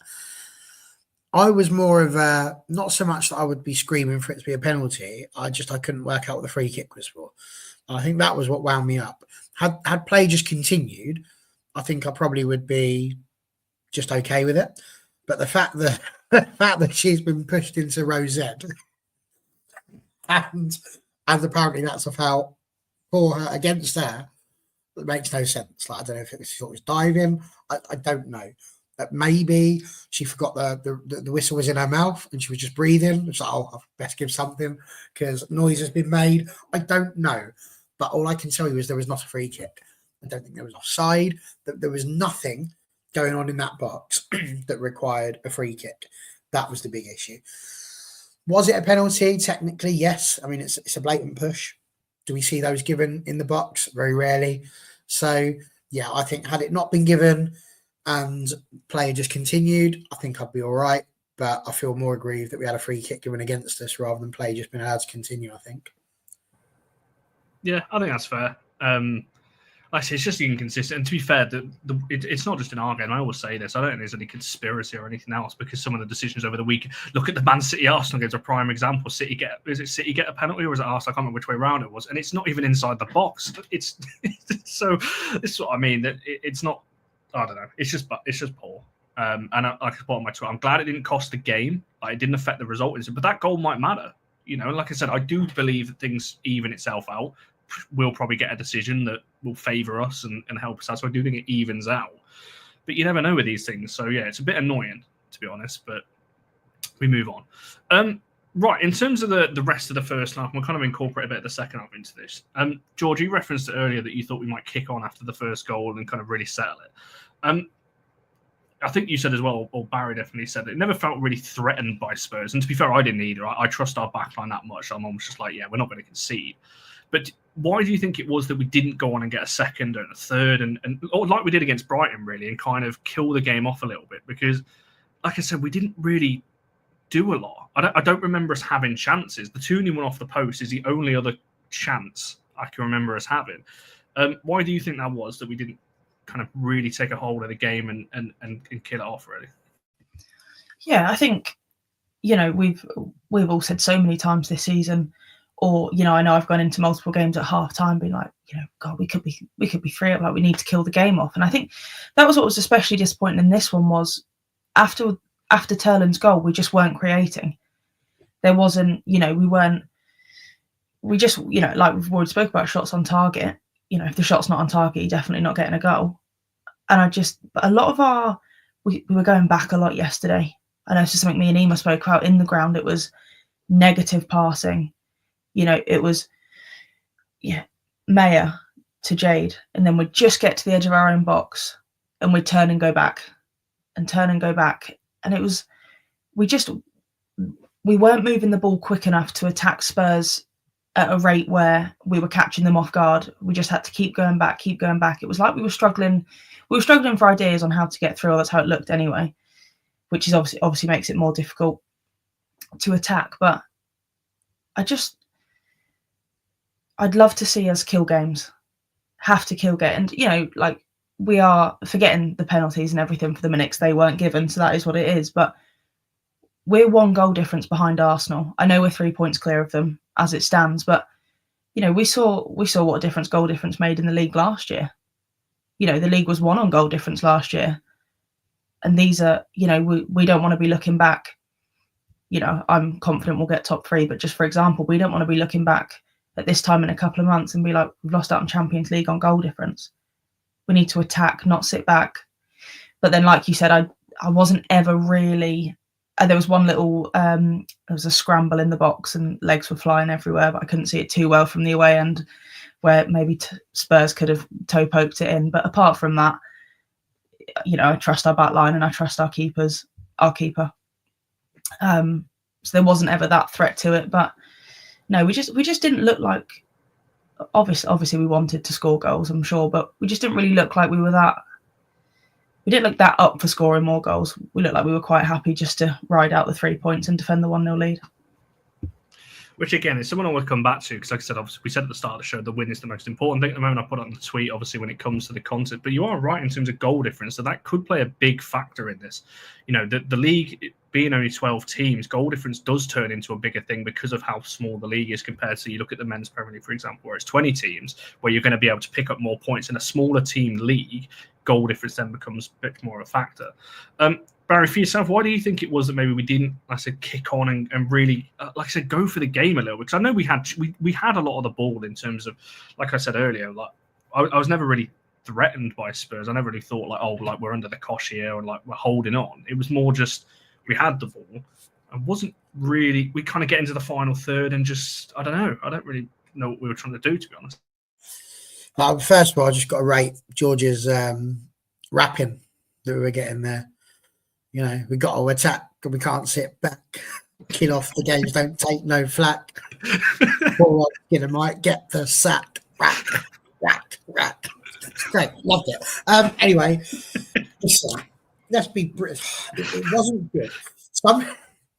I was more of a, not so much that I would be screaming for it to be a penalty. I couldn't work out what the free kick was for. I think that was what wound me up. Had play just continued, I think I probably would be just okay with it. But the fact that she's been pushed into row Z and apparently that's a foul for her against her, it makes no sense. Like I don't know if it was diving. I don't know. Maybe she forgot the whistle was in her mouth and she was just breathing. It's like, oh, I best give something because noise has been made. I don't know. But all I can tell you is there was not a free kick. I don't think there was offside. There was nothing going on in that box that required a free kick. That was the big issue. Was it a penalty? Technically, yes. I mean, it's a blatant push. Do we see those given in the box? Very rarely. So, yeah, I think had it not been given and play just continued, I think I'd be all right. But I feel more aggrieved that we had a free kick given against us rather than play just been allowed to continue, I think. Yeah, I think that's fair. Like I say, it's just inconsistent. And to be fair, it's not just in our game. I always say this. I don't think there's any conspiracy or anything else because some of the decisions over the week. Look at the Man City Arsenal game's a prime example. City get a penalty or is it Arsenal? I can't remember which way around it was. And it's not even inside the box. It's so this is what I mean. That it's not. I don't know. It's just poor. And like I put on my Twitter, I'm glad it didn't cost the game. Like, it didn't affect the result. But that goal might matter. Like I said, I do believe that things even itself out. We'll probably get a decision that will favour us and help us out. So I do think it evens out. But you never know with these things. So, yeah, it's a bit annoying, to be honest. But we move on. Right, in terms of the rest of the first half, we'll kind of incorporate a bit of the second half into this. George, you referenced it earlier that you thought we might kick on after the first goal and kind of really settle it. I think you said as well, or Barry definitely said, it never felt really threatened by Spurs. And to be fair, I didn't either. I trust our backline that much. I'm almost just like, yeah, we're not going to concede. But why do you think it was that we didn't go on and get a second and a third, and or like we did against Brighton, really, and kind of kill the game off a little bit? Because, like I said, we didn't really do a lot. I don't remember us having chances. The 2-1 off the post is the only other chance I can remember us having. Why do you think that was, that we didn't kind of really take a hold of the game and kill it off, really? Yeah, I think, you know, we've all said so many times this season, or, you know, I know I've gone into multiple games at half time being like, you know, God, we could be 3-up, like we need to kill the game off. And I think that was what was especially disappointing in this one, was after Terland's goal, we just weren't creating. There wasn't, you know, we just, you know, like we've already spoke about shots on target. You know, if the shot's not on target, you're definitely not getting a goal. And a lot of we were going back a lot yesterday. I know it's just something me and Ema spoke about in the ground. It was negative passing. You know, it was, Maya to Jade. And then we'd just get to the edge of our own box and we'd turn and go back. And it was, we weren't moving the ball quick enough to attack Spurs at a rate where we were catching them off guard. We just had to keep going back. It was like we were struggling for ideas on how to get through, or that's how it looked anyway, which is obviously makes it more difficult to attack. But I'd love to see us kill games, have to kill games. And, you know, like, we are forgetting the penalties and everything for the minutes they weren't given, so that is what it is. But we're 1 goal difference behind Arsenal. I know we're 3 points clear of them as it stands, but, you know, we saw what a difference goal difference made in the league last year. You know, the league was 1 on goal difference last year. And these are, you know, we don't want to be looking back. You know, I'm confident we'll get top 3, but just for example, we don't want to be looking back at this time in a couple of months and be like, we've lost out on Champions League on goal difference. We need to attack, not sit back. But then, like you said, I wasn't ever really. There was one little, there was a scramble in the box and legs were flying everywhere, but I couldn't see it too well from the away end, where maybe Spurs could have toe poked it in. But apart from that, you know, I trust our back line and I trust our keeper. So there wasn't ever that threat to it. But no, we just didn't look like. Obviously, we wanted to score goals, I'm sure, but we just didn't really look like we were that. We didn't look that up for scoring more goals. We looked like we were quite happy just to ride out the 3 points and defend the 1-0 lead. Which, again, is someone I would come back to, because like I said, obviously, we said at the start of the show, the win is the most important thing at the moment. I put it on the tweet, obviously, when it comes to the concept. But you are right in terms of goal difference, so that could play a big factor in this. You know, the league being only 12 teams, goal difference does turn into a bigger thing because of how small the league is compared to, you look at the men's Premier League, for example, where it's 20 teams, where you're going to be able to pick up more points. In a smaller team league, goal difference then becomes a bit more of a factor. Barry, for yourself, why do you think it was that maybe we didn't, like I said, kick on and really, like I said, go for the game a little bit? Because I know we had a lot of the ball in terms of, like I said earlier, like I was never really threatened by Spurs. I never really thought like, oh, like we're under the cosh here and like we're holding on. It was more just we had the ball and wasn't really. We kind of get into the final third and just I don't know. I don't really know what we were trying to do, to be honest. First of all, I just got to rate George's rapping that we were getting there. You know, we got to attack and we can't sit back. Kill off the games, don't take no flack. Or might get the sack. Rack. Great, loved it. Anyway, let's be British. It wasn't good.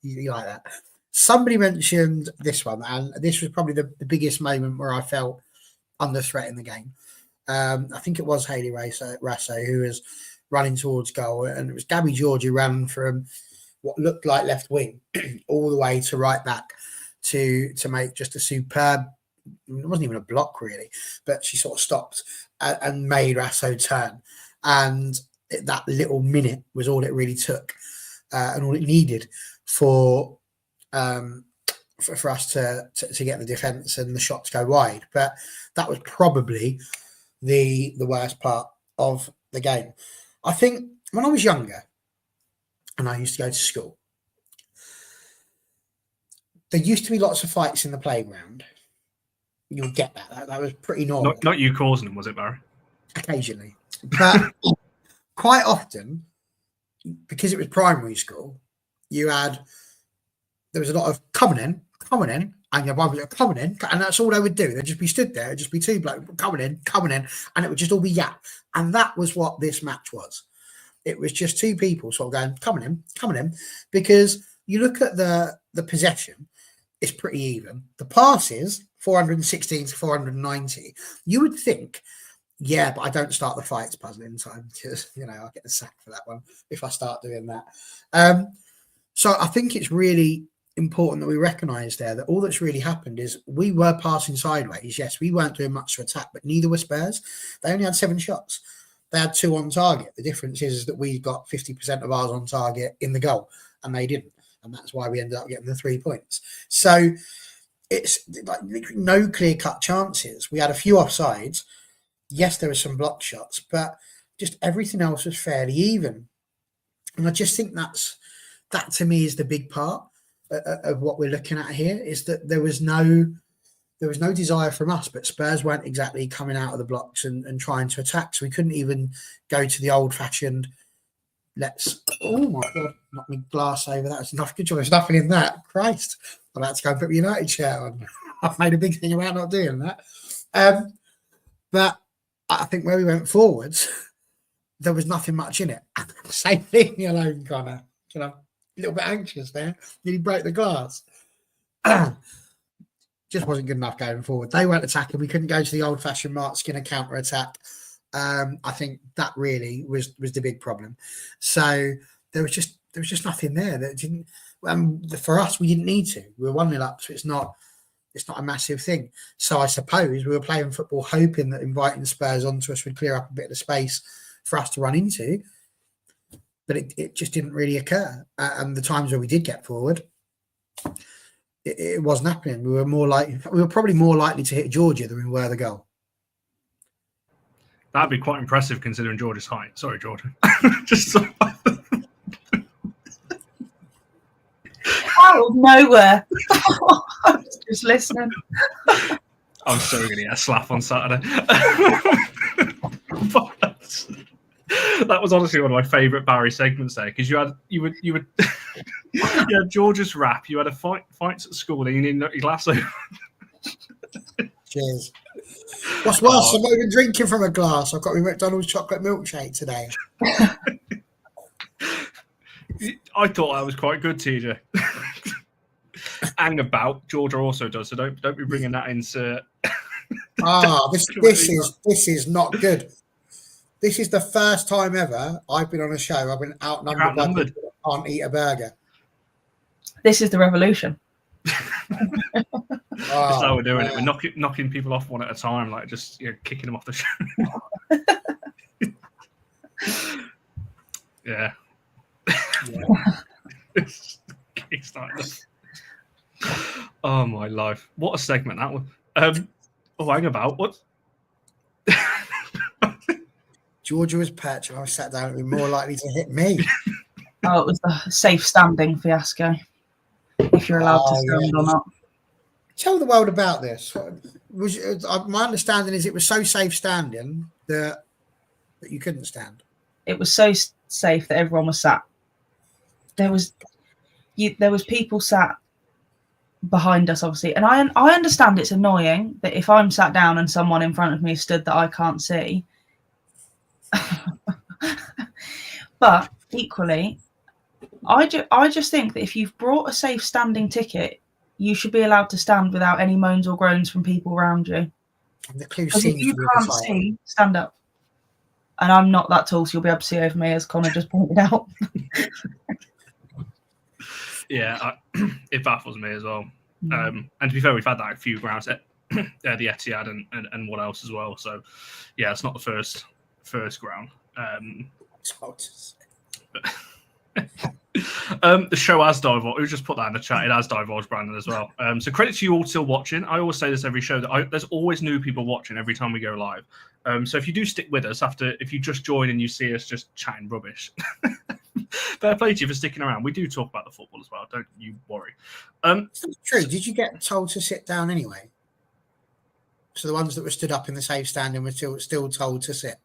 You like that? Somebody mentioned this one, and this was probably the biggest moment where I felt under threat in the game. I think it was Hayley Rasso who was running towards goal, and it was Gabby George who ran from what looked like left wing all the way to right back to make just a superb. It wasn't even a block really, but she sort of stopped and made Rasso turn, and that little minute was all it really took, and all it needed for us to get the defence and the shot to go wide. But that was probably the worst part of the game. I think when I was younger and I used to go to school, there used to be lots of fights in the playground. You'll get that. That was pretty normal. Not you causing them, was it, Barry? Occasionally. But quite often, because it was primary school, there was a lot of coming in, and your one was coming in, and that's all they would do. They'd just be stood there, it'd just be two blokes coming in, and it would just all be yap. And that was what this match was. It was just two people sort of going, coming in, because you look at the possession, it's pretty even. The passes, 416 to 490, you would think, yeah, but I don't start the fights puzzling time because, I'll get the sack for that one if I start doing that. So I think it's really important that we recognise there that all that's really happened is we were passing sideways. Yes, we weren't doing much to attack, but neither were Spurs. They only had 7 shots. They had 2 on target. The difference is that we got 50% of ours on target in the goal, and they didn't. And that's why we ended up getting the 3 points. So it's like no clear-cut chances. We had a few offsides. Yes, there were some block shots, but just everything else was fairly even. And I just think that to me is the big part of what we're looking at here, is that there was no desire from us, but Spurs weren't exactly coming out of the blocks and trying to attack. So we couldn't even go to the old-fashioned, oh my God, knock me glass over. That was enough. Good job. There's nothing in that. Christ. I'm about to go and put my United shirt on. I've made a big thing about not doing that. But I think where we went forwards, there was nothing much in it. Same thing, me alone, Connor. A little bit anxious there. Nearly broke the glass. Just wasn't good enough going forward. They weren't attacking. We couldn't go to the old-fashioned Mark Skinner counter-attack. I think that really was the big problem. So there was just nothing there that didn't. For us, we didn't need to. We were 1-0 up, so it's not a massive thing. So I suppose we were playing football hoping that inviting the Spurs onto us would clear up a bit of the space for us to run into. But it just didn't really occur. And the times where we did get forward, it wasn't happening. We were probably more likely to hit Georgia than we were the goal. That'd be quite impressive considering Georgia's height. Sorry, Georgia. Just so... Out of nowhere. I was just listening. I'm so going to get a slap on Saturday. That was honestly one of my favourite Barry segments there, because you had Georgia's rap, you had a fights at school, and you need your glass over. Cheers. What's worse, I'm not even drinking from a glass. I've got my McDonald's chocolate milkshake today. I thought I was quite good, TJ. And about Georgia also does, so don't be bringing that into. This is not good. This is the first time ever I've been on a show. I've been outnumbered by people that can't eat a burger. This is the revolution. That's how we're doing it. We're knocking people off one at a time, like just kicking them off the show. Yeah. Oh my life! What a segment that was. Hang about what? Georgia was perched, and I sat down and be more likely to hit me. Oh, it was the safe standing fiasco. If you're allowed to stand or not. Tell the world about this. My understanding is it was so safe standing that you couldn't stand. It was so safe that everyone was sat. There was people sat behind us, obviously, and I understand it's annoying that if I'm sat down and someone in front of me stood that I can't see. But equally, I just think that if you've brought a safe standing ticket, you should be allowed to stand without any moans or groans from people around you. And the clue seems if you can't see, stand up. And I'm not that tall, so you'll be able to see over me, as Connor just pointed out. Yeah, it baffles me as well. And to be fair, we've had that a few grounds at the Etihad and what else as well. So, yeah, it's not the first ground. The show has divulged. We just put that in the chat. It has divulged Brandon as well. So credit to you all still watching. I always say this every show that there's always new people watching every time we go live. So if you do stick with us if you just join and you see us just chatting rubbish, Fair play to you for sticking around. We do talk about the football as well. Don't you worry. It's true. Did you get told to sit down anyway? So the ones that were stood up in the safe standing were still told to sit.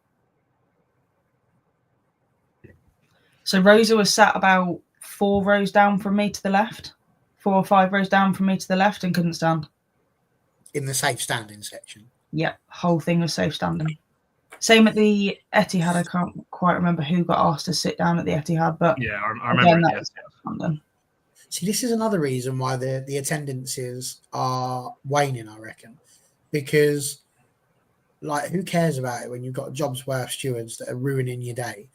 So Rosa was sat about 4 rows down from me to the left, 4 or 5 rows down from me to the left, and couldn't stand. In the safe standing section. Yep, whole thing was safe standing. Same at the Etihad. I can't quite remember who got asked to sit down at the Etihad, but yeah, I remember. Again, London. See, this is another reason why the attendances are waning, I reckon, because like who cares about it when you've got jobs worth stewards that are ruining your day?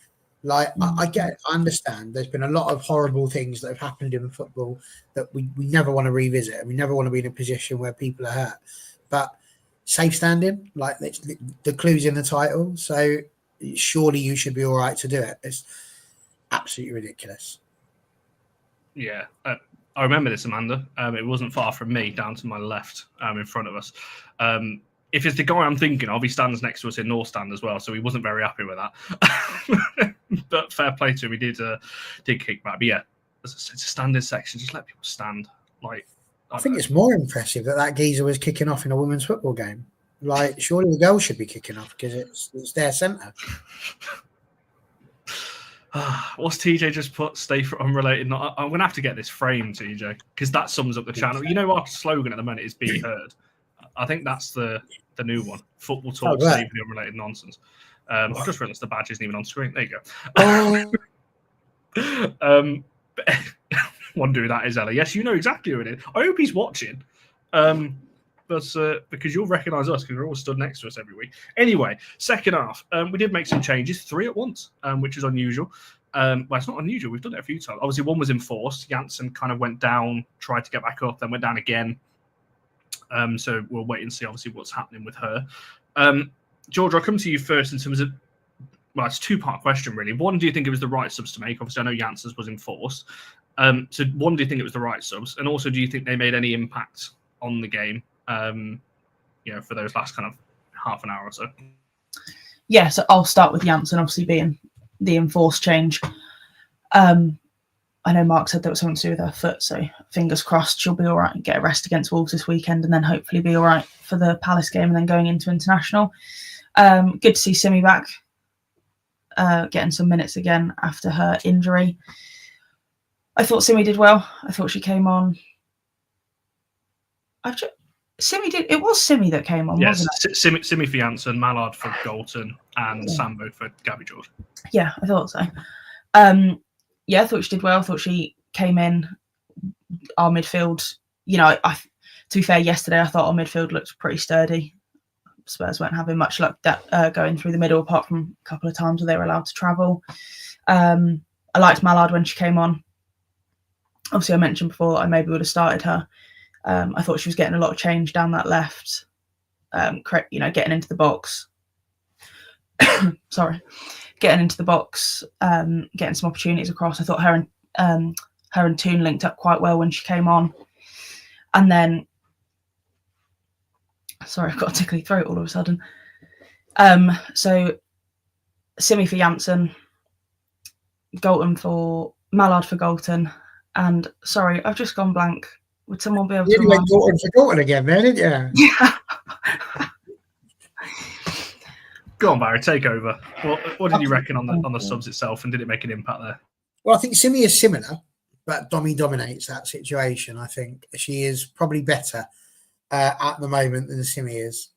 Like I understand. There's been a lot of horrible things that have happened in football that we never want to revisit, and we never want to be in a position where people are hurt. But safe standing, like the clue's in the title, so surely you should be all right to do it. It's absolutely ridiculous. Yeah, I remember this, Amanda. It wasn't far from me, down to my left, in front of us. If it's the guy I'm thinking of, he stands next to us in North Stand as well, so he wasn't very happy with that. But fair play to him, he did kick back. But yeah, it's a standing section. Just let people stand. Like I think it's more impressive that geezer was kicking off in a women's football game. Like, surely the girls should be kicking off because it's their centre. What's TJ just put? Stay for unrelated. I'm going to have to get this framed, TJ, because that sums up the channel. You know, our slogan at the moment is "Be Heard." I think that's the new one. Football talk, right. save the unrelated nonsense. I've just realised the badge isn't even on screen. There you go. Wonder who that is, Ella. Yes, you know exactly who it is. I hope he's watching. But because you'll recognise us because we're all stood next to us every week. Anyway, second half, we did make some changes, 3 at once, which is unusual. Well, it's not unusual. We've done it a few times. Obviously, one was enforced. Janssen kind of went down, tried to get back up, then went down again. So we'll wait and see, obviously, what's happening with her. George, I'll come to you first in terms of, well, it's a 2-part question, really. One, do you think it was the right subs to make? Obviously, I know Janssen's was enforced. So one, do you think it was the right subs? And also, do you think they made any impact on the game, for those last kind of half an hour or so? Yeah, so I'll start with Janssen, obviously being the enforced change. I know Mark said there was something to do with her foot, so fingers crossed she'll be all right and get a rest against Wolves this weekend and then hopefully be all right for the Palace game and then going into international. Good to see Simi back, getting some minutes again after her injury. I thought Simi did well. I thought she came on. Simi did. It was Simi that came on, yes, wasn't it? Simi for Janssen, Mallard for Galton, and Sambo for Gabby George. Yeah, I thought so. I thought she did well. I thought she came in. Our midfield, to be fair, yesterday I thought our midfield looked pretty sturdy. Spurs weren't having much luck going through the middle, apart from a couple of times where they were allowed to travel. I liked Mallard when she came on. Obviously, I mentioned before that I maybe would have started her. I thought she was getting a lot of change down that left, getting into the box. Sorry, getting into the box, getting some opportunities across. I thought her and Toon linked up quite well when she came on. And then, sorry, I've got a tickly throat all of a sudden. So Simi for Janssen, Mallard for Galton, and sorry, I've just gone blank. Would someone be able to? You went Galton for Galton again, then, didn't you? Yeah. Go on, Barry, take over. What did you reckon on the subs itself, and did it make an impact there? Well, I think Simi is similar, but Domi dominates that situation. I think she is probably better at the moment than Simi is.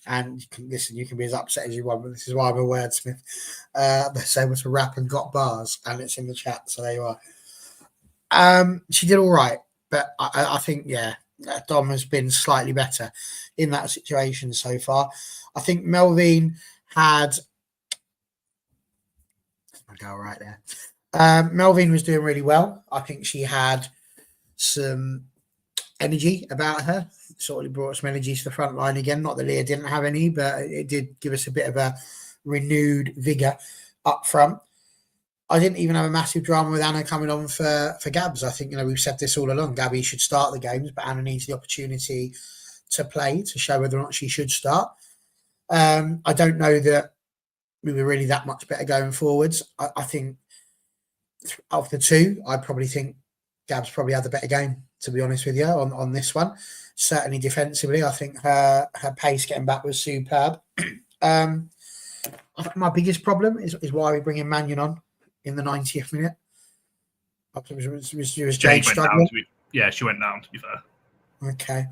And you can be as upset as you want, but this is why I'm a wordsmith. They're so much to rap and got bars, and it's in the chat, so there you are. She did all right, but I think, Dom has been slightly better in that situation so far. I think Melvin had... I'll go right there. Melvin was doing really well. I think she had some energy about her. Sort of brought some energy to the front line again. Not that Leah didn't have any, but it did give us a bit of a renewed vigour up front. I didn't even have a massive drama with Anna coming on for Gabs. I think, we've said this all along. Gabby should start the games, but Anna needs the opportunity to play to show whether or not she should start. I don't know that we were really that much better going forwards. I think of the two, I probably think Gab's probably had the better game, to be honest with you, on this one. Certainly defensively, I think her pace getting back was superb. I think my biggest problem is why we bring in Mannion on in the 90th minute. Was Jade struggling? She went down, to be fair. Okay.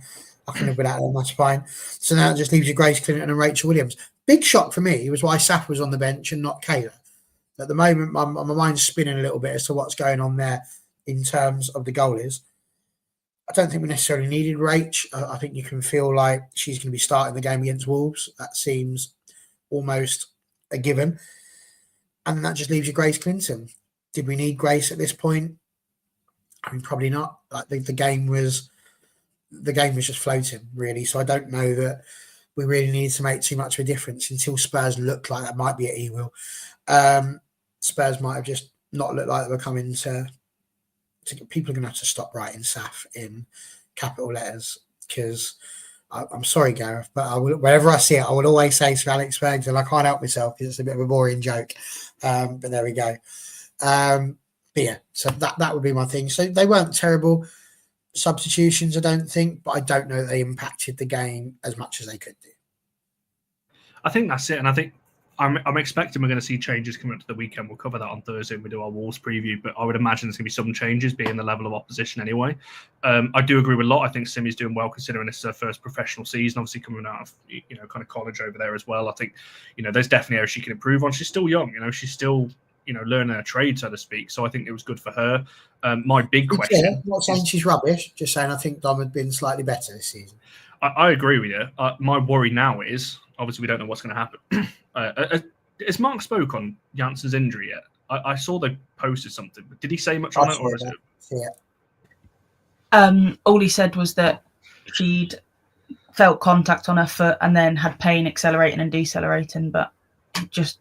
I can live with that, that's fine. So now it just leaves you Grace Clinton and Rachel Williams. Big shock for me was why Saf was on the bench and not Kayla. At the moment, my mind's spinning a little bit as to what's going on there in terms of the goalies. I don't think we necessarily needed Rach. I think you can feel like she's going to be starting the game against Wolves. That seems almost a given. And that just leaves you Grace Clinton. Did we need Grace at this point? I mean, probably not. Like the game was just floating, really. So I don't know that we really need to make too much of a difference until Spurs look like that might be at E-Will. Spurs might have just not looked like they were coming to people are going to have to stop writing SAF in capital letters because I'm sorry, Gareth, but whenever I see it, I will always say to Alex Ferguson, I can't help myself because it's a bit of a boring joke. But there we go. But yeah, so that would be my thing. So they weren't terrible substitutions, I don't think, but I don't know that they impacted the game as much as they could do. I think that's it, and I think I'm expecting we're going to see changes coming up to the weekend. We'll cover that on Thursday when we do our Wolves preview, but I would imagine there's going to be some changes being the level of opposition anyway. I do agree with a lot. I think Simi's doing well considering this is her first professional season, obviously coming out of kind of college over there as well. I think there's definitely areas she can improve on. She's still young, she's still learning her trade, so to speak. So I think it was good for her. My big question. Yeah, not saying she's rubbish, just saying I think Dom had been slightly better this season. I agree with you. My worry now is obviously we don't know what's going to happen. Has Mark spoke on Jansen's injury yet? I saw they posted something, but did he say much on it? Or is it? Yeah. All he said was that she'd felt contact on her foot and then had pain accelerating and decelerating, but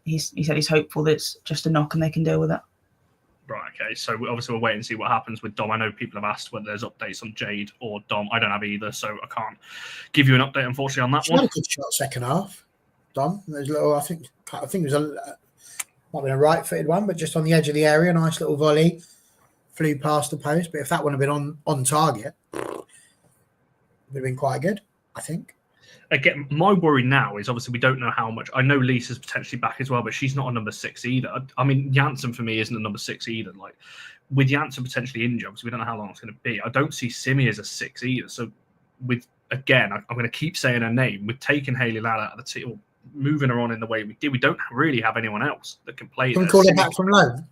he said he's hopeful that it's just a knock and they can deal with it. Right, okay. So obviously we'll wait and see what happens with Dom. I know people have asked whether there's updates on Jade or Dom. I don't have either, so I can't give you an update, unfortunately, on that she one. Had a good shot second half, Dom. There's a little, I think it was might have been a right-footed one, but just on the edge of the area, nice little volley, flew past the post. But if that one had been on target, it would have been quite good, I think. Again, my worry now is obviously we don't know how much. I know Lisa's potentially back as well, but she's not a number 6 either. I mean, Jansen for me isn't a number 6 either. Like with Jansen potentially injured, because we don't know how long it's going to be. I don't see Simi as a 6 either. So I'm going to keep saying her name. We've taken Hayley Ladd out of the team, or moving her on in the way we did. We don't really have anyone else that can play. Can we call her back from loan?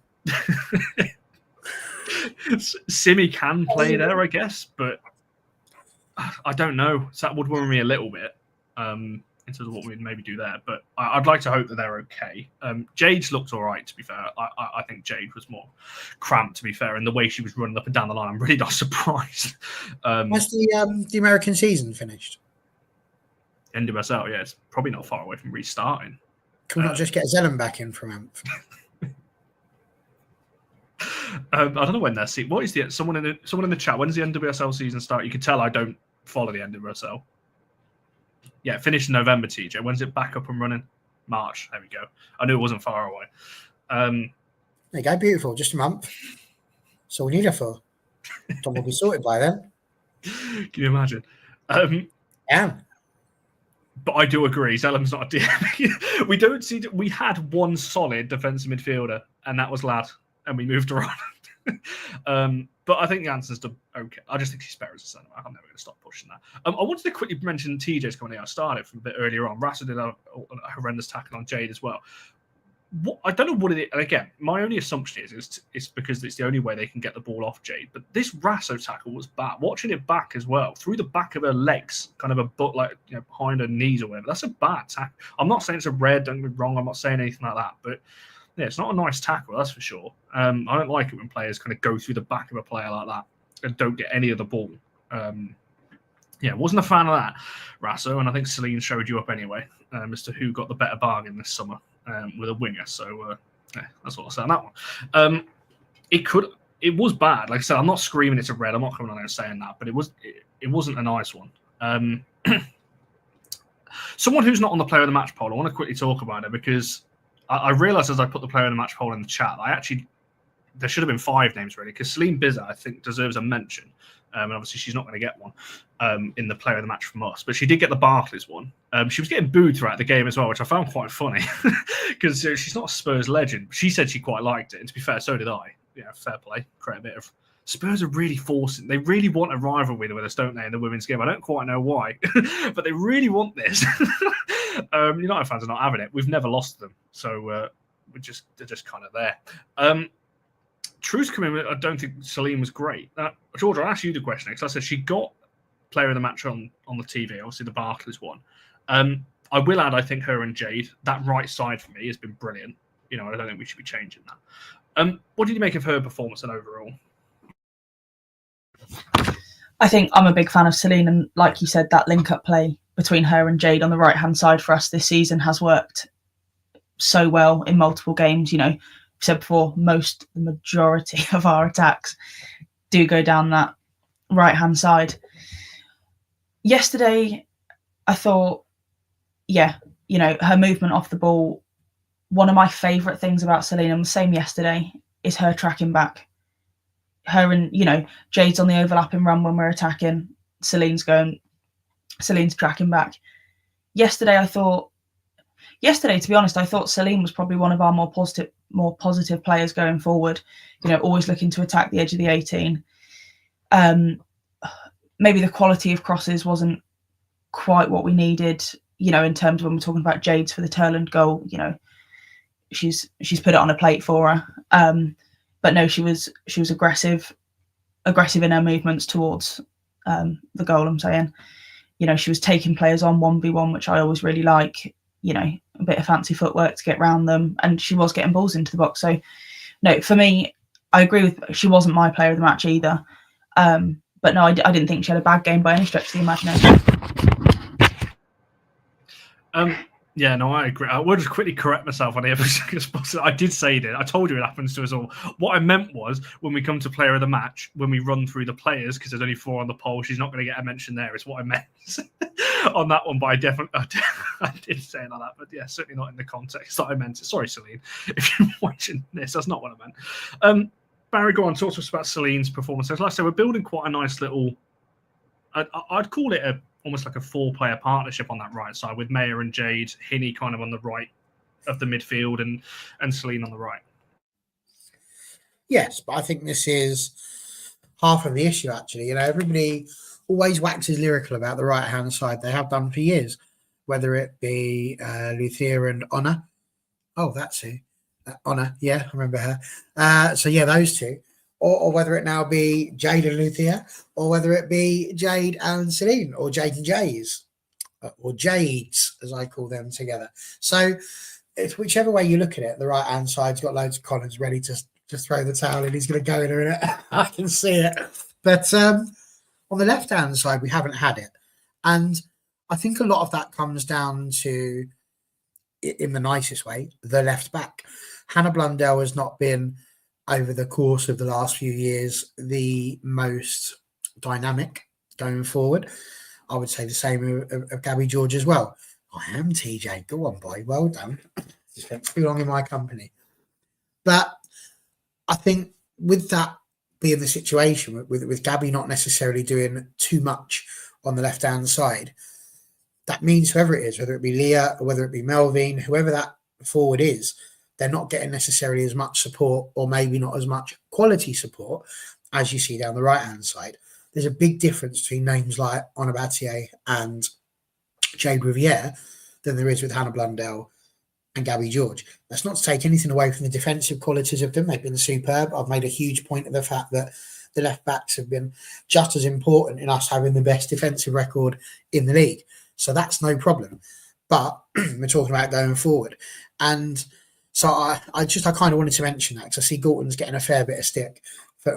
Simi can play there, I guess, but I don't know. So that would worry me a little bit. In terms of what we'd maybe do there, but I'd like to hope that they're okay. Jade's looked all right, to be fair. I think Jade was more cramped, to be fair, and the way she was running up and down the line, I'm really not surprised. Has the American season finished? NWSL, yeah, it's probably not far away from restarting. Can we not just get Zelen back in from Amph? I don't know when they're what is the someone in the chat? When does the NWSL season start? You can tell I don't follow the NWSL. Yeah, finished in November, TJ. When's it back up and running? March. There we go. I knew it wasn't far away. There you go. Beautiful. Just a month. So we need her for. Tom will be sorted by then. Can you imagine? Yeah. But I do agree. Zelem's not a DM. We had one solid defensive midfielder, and that was Ladd, and we moved her on. But I think Jansen's done okay. I just think she's better as a centre back. I'm never going to stop pushing that. I wanted to quickly mention TJ's coming in. I started from a bit earlier on. Rasa did a horrendous tackle on Jade as well. I don't know what it is. And again, my only assumption is it's because it's the only way they can get the ball off Jade. But this Rasso tackle was bad. Watching it back as well, through the back of her legs, kind of a butt, like behind her knees or whatever. That's a bad tackle. I'm not saying it's a red. Don't get me wrong. I'm not saying anything like that. But yeah, it's not a nice tackle, that's for sure. I don't like it when players kind of go through the back of a player like that and don't get any of the ball. Wasn't a fan of that, Rasso, and I think Celine showed you up anyway as to who got the better bargain this summer with a winger. So that's what I'll say on that one. It was bad. Like I said, I'm not screaming it's a red. I'm not coming on there saying that, but it wasn't a nice one. Someone who's not on the player of the match poll, I want to quickly talk about it because I realised as I put the player of the match poll in the chat, I actually there should have been 5 names really, because Celine Bizet, I think, deserves a mention. And obviously she's not going to get one in the player of the match from us, but she did get the Barclays one. She was getting booed throughout the game as well, which I found quite funny because she's not a Spurs legend. She said she quite liked it, and to be fair, so did I. Yeah, fair play. Create a bit of. Spurs are really forcing. They really want a rivalry with us, don't they, in the women's game? I don't quite know why, but they really want this. United fans are not having it. We've never lost them, so they're just kind of there. Truth's coming. I don't think Celine was great. George, I'll ask you the question because I said she got player of the match on the TV, obviously the Barclays one. I will add, I think her and Jade, that right side for me has been brilliant. I don't think we should be changing that. What did you make of her performance and overall? I think I'm a big fan of Celine, and like you said, that link-up play between her and Jade on the right-hand side for us this season has worked so well in multiple games. Said before, the majority of our attacks do go down that right-hand side. Yesterday, I thought, her movement off the ball, one of my favourite things about Celine, and the same yesterday, is her tracking back. Her and, Jade's on the overlapping run when we're attacking. Celine's tracking back. Yesterday, to be honest, I thought Celine was probably one of our more positive players going forward, always looking to attack the edge of the 18. Maybe the quality of crosses wasn't quite what we needed, in terms of when we're talking about Jade's for the Terland goal, she's put it on a plate for her. But no, she was aggressive in her movements towards the goal, I'm saying. She was taking players on 1v1, which I always really like, a bit of fancy footwork to get around them, and she was getting balls into the box. So no, for me, I agree with, she wasn't my player of the match either. But no, I didn't think she had a bad game by any stretch of the imagination. Yeah, no, I agree. I will just quickly correct myself on the episode. I did say that. I told you it happens to us all. What I meant was, when we come to player of the match, when we run through the players, because there's only 4 on the poll, she's not going to get a mention there. Is what I meant on that one. But I did say it like that. But yeah, certainly not in the context that I meant it. Sorry, Celine, if you're watching this, that's not what I meant. Barry, go on, talk to us about Celine's performance. Like I said, we're building quite a nice little. I'd call it almost like a 4-player partnership on that right side, with Maya and Jade, Hinney kind of on the right of the midfield, and Celine on the right. Yes, but I think this is half of the issue, actually. Everybody always waxes lyrical about the right-hand side. They have done for years, whether it be Luthia and Honor. Oh, that's who. Honor, yeah, I remember her. So, yeah, those two. Or whether it now be Jade and Luthia, or whether it be Jade and Celine, or Jade and Jays, or Jades, as I call them together. So it's whichever way you look at it, the right-hand side's got loads of Collins ready to throw the towel in. He's going to go in it. I can see it. But on the left-hand side, we haven't had it. And I think a lot of that comes down to, in the nicest way, the left back. Hannah Blundell has not been, over the course of the last few years, the most dynamic going forward. I would say the same of Gabby George as well. I am TJ. Go on, boy. Well done. You spent too long in my company. But I think with that being the situation, with Gabby not necessarily doing too much on the left-hand side, that means whoever it is, whether it be Leah or whether it be Melvin, whoever that forward is, they're not getting necessarily as much support, or maybe not as much quality support as you see down the right-hand side. There's a big difference between names like Onabatier and Jade Riviere than there is with Hannah Blundell and Gabby George. That's not to take anything away from the defensive qualities of them. They've been superb. I've made a huge point of the fact that the left-backs have been just as important in us having the best defensive record in the league. So that's no problem. But we're talking about going forward. And so I kind of wanted to mention that, because I see Gorton's getting a fair bit of stick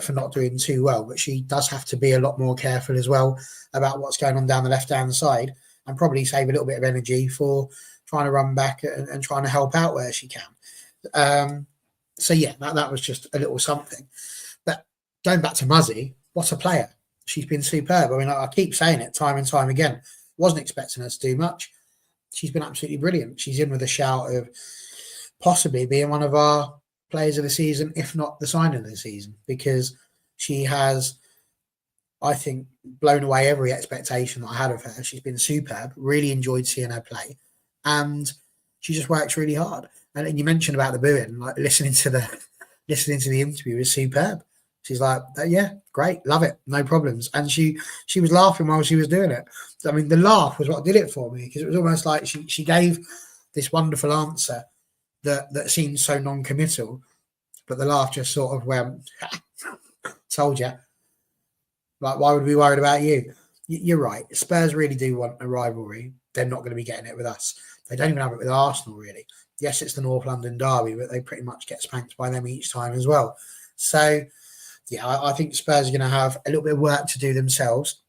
for not doing too well, but she does have to be a lot more careful as well about what's going on down the left-hand side, and probably save a little bit of energy for trying to run back and trying to help out where she can. So yeah, that was just a little something. But going back to Muzzy, what a player. She's been superb. I mean, I keep saying it time and time again. Wasn't expecting her to do much. She's been absolutely brilliant. She's in with a shout of possibly being one of our players of the season, if not the signing of the season, because she has, I think, blown away every expectation that I had of her. She's been superb. Really enjoyed seeing her play, and she just works really hard. And you mentioned about the booing, like listening to the interview was superb. She's like, yeah, great, love it, no problems. And she was laughing while she was doing it. I mean, the laugh was what did it for me, because it was almost like she gave this wonderful answer that seemed so non-committal, but the laugh just sort of went, told you. Like, why would we be worried about you? You're right. Spurs really do want a rivalry. They're not going to be getting it with us. They don't even have it with Arsenal, really. Yes, it's the North London derby, but they pretty much get spanked by them each time as well. So, yeah, I think Spurs are going to have a little bit of work to do themselves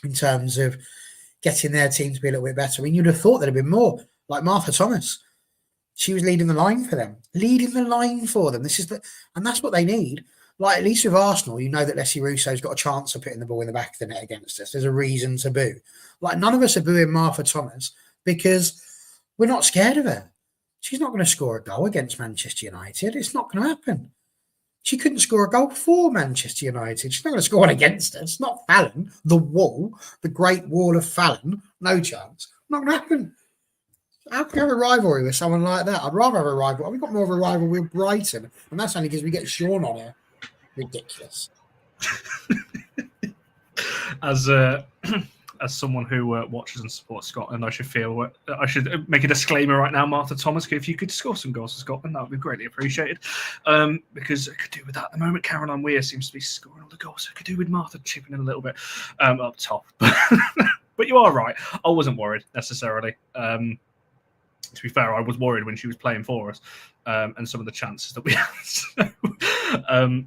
in terms of getting their team to be a little bit better. I mean, you'd have thought there'd have been more, like Martha Thomas. She was leading the line for them. And that's what they need. Like, at least with Arsenal, you know that Leslie Russo's got a chance of putting the ball in the back of the net against us. There's a reason to boo. Like, none of us are booing Martha Thomas because we're not scared of her. She's not going to score a goal against Manchester United. It's not going to happen. She couldn't score a goal for Manchester United. She's not going to score one against us. Not Fallon, the wall, the great wall of Fallon. No chance. Not going to happen. How can you have a rivalry with someone like that? I'd rather have a rivalry. We've got more of a rivalry with Brighton, and that's only because we get Sean on here. Ridiculous. As someone who watches and supports Scotland, I should make a disclaimer right now, Martha Thomas. If you could score some goals for Scotland, that would be greatly appreciated. Because I could do with that at the moment. Caroline Weir seems to be scoring all the goals. So I could do with Martha chipping in a little bit up top. But you are right. I wasn't worried necessarily. To be fair, I was worried when she was playing for us and some of the chances that we had. So,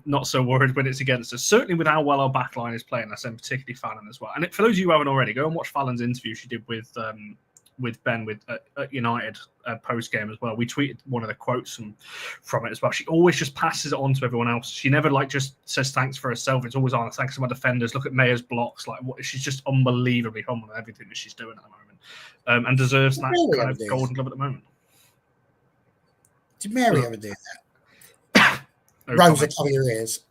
not so worried when it's against us. Certainly with how well our backline is playing, and particularly Fallon as well. And for those of you who haven't already, go and watch Fallon's interview she did with Ben at United post-game as well. We tweeted one of the quotes from it as well. She always just passes it on to everyone else. She never just says thanks for herself. It's always on thanks to my defenders. Look at Mayer's blocks. She's just unbelievably humble in everything that she's doing at the moment. And deserves that kind of Golden Glove at the moment. Did Mary ever do that? Rosa, cover your ears.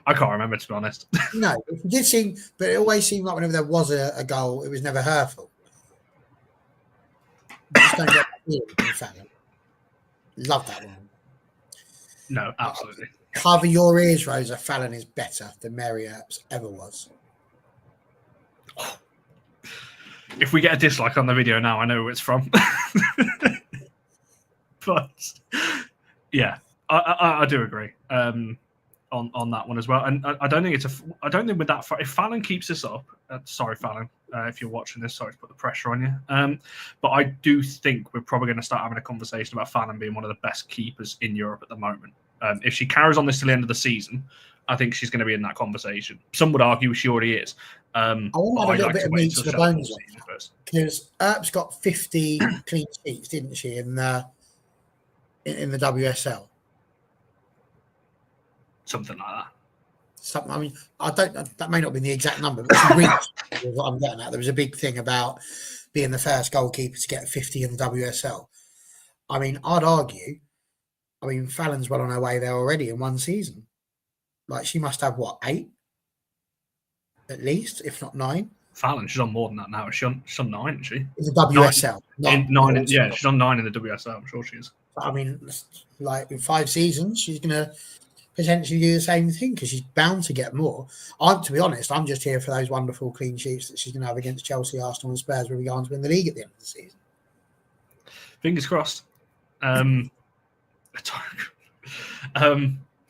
I can't remember, to be honest. No, it did seem, but it always seemed like whenever there was a goal, it was never her fault. Just don't get that. Love that one. No, absolutely. Cover your ears, Rosa. Fallon is better than Mary Earps ever was. If we get a dislike on the video now, I know who it's from. But yeah, I do agree on that one as well. And I don't think I don't think with that, if Fallon keeps this up, sorry Fallon, if you're watching this, sorry to put the pressure on you. But I do think we're probably going to start having a conversation about Fallon being one of the best keepers in Europe at the moment. If she carries on this till the end of the season, I think she's going to be in that conversation. Some would argue she already is. I want to add a little bit of meat to the bones on that, because Earps got 50 clean sheets, didn't she, in the WSL? Something like that. I mean, I don't. That may not be the exact number, but she reached what I'm getting at. There was a big thing about being the first goalkeeper to get 50 in the WSL. I mean, I'd argue. I mean, Fallon's well on her way there already in one season. Like, she must have, 8? At least, if not 9. Fallon, she's on more than that now. She's on 9, isn't she? In the WSL. Nine, yeah, she's on 9 in the WSL. I'm sure she is. I mean, like, in 5 seasons, she's going to potentially do the same thing because she's bound to get more. To be honest, I'm just here for those wonderful clean sheets that she's going to have against Chelsea, Arsenal and Spurs when we go on to win the league at the end of the season. Fingers crossed. But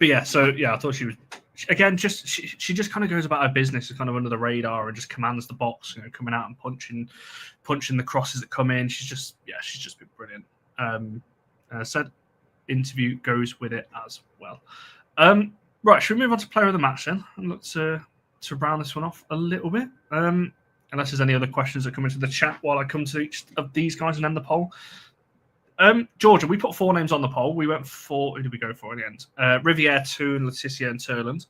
yeah, so yeah, I thought she was again she just kind of goes about her business, kind of under the radar, and just commands the box, coming out and punching the crosses that come in. She's just been brilliant. Said interview goes with it as well. Right, should we move on to player of the match then and look to round this one off a little bit? Unless there's any other questions that come into the chat while I come to each of these guys and end the poll. Georgia, we put 4 names on the poll. We went for, who did we go for in the end? Riviere, Toon, Letitia, and Terland.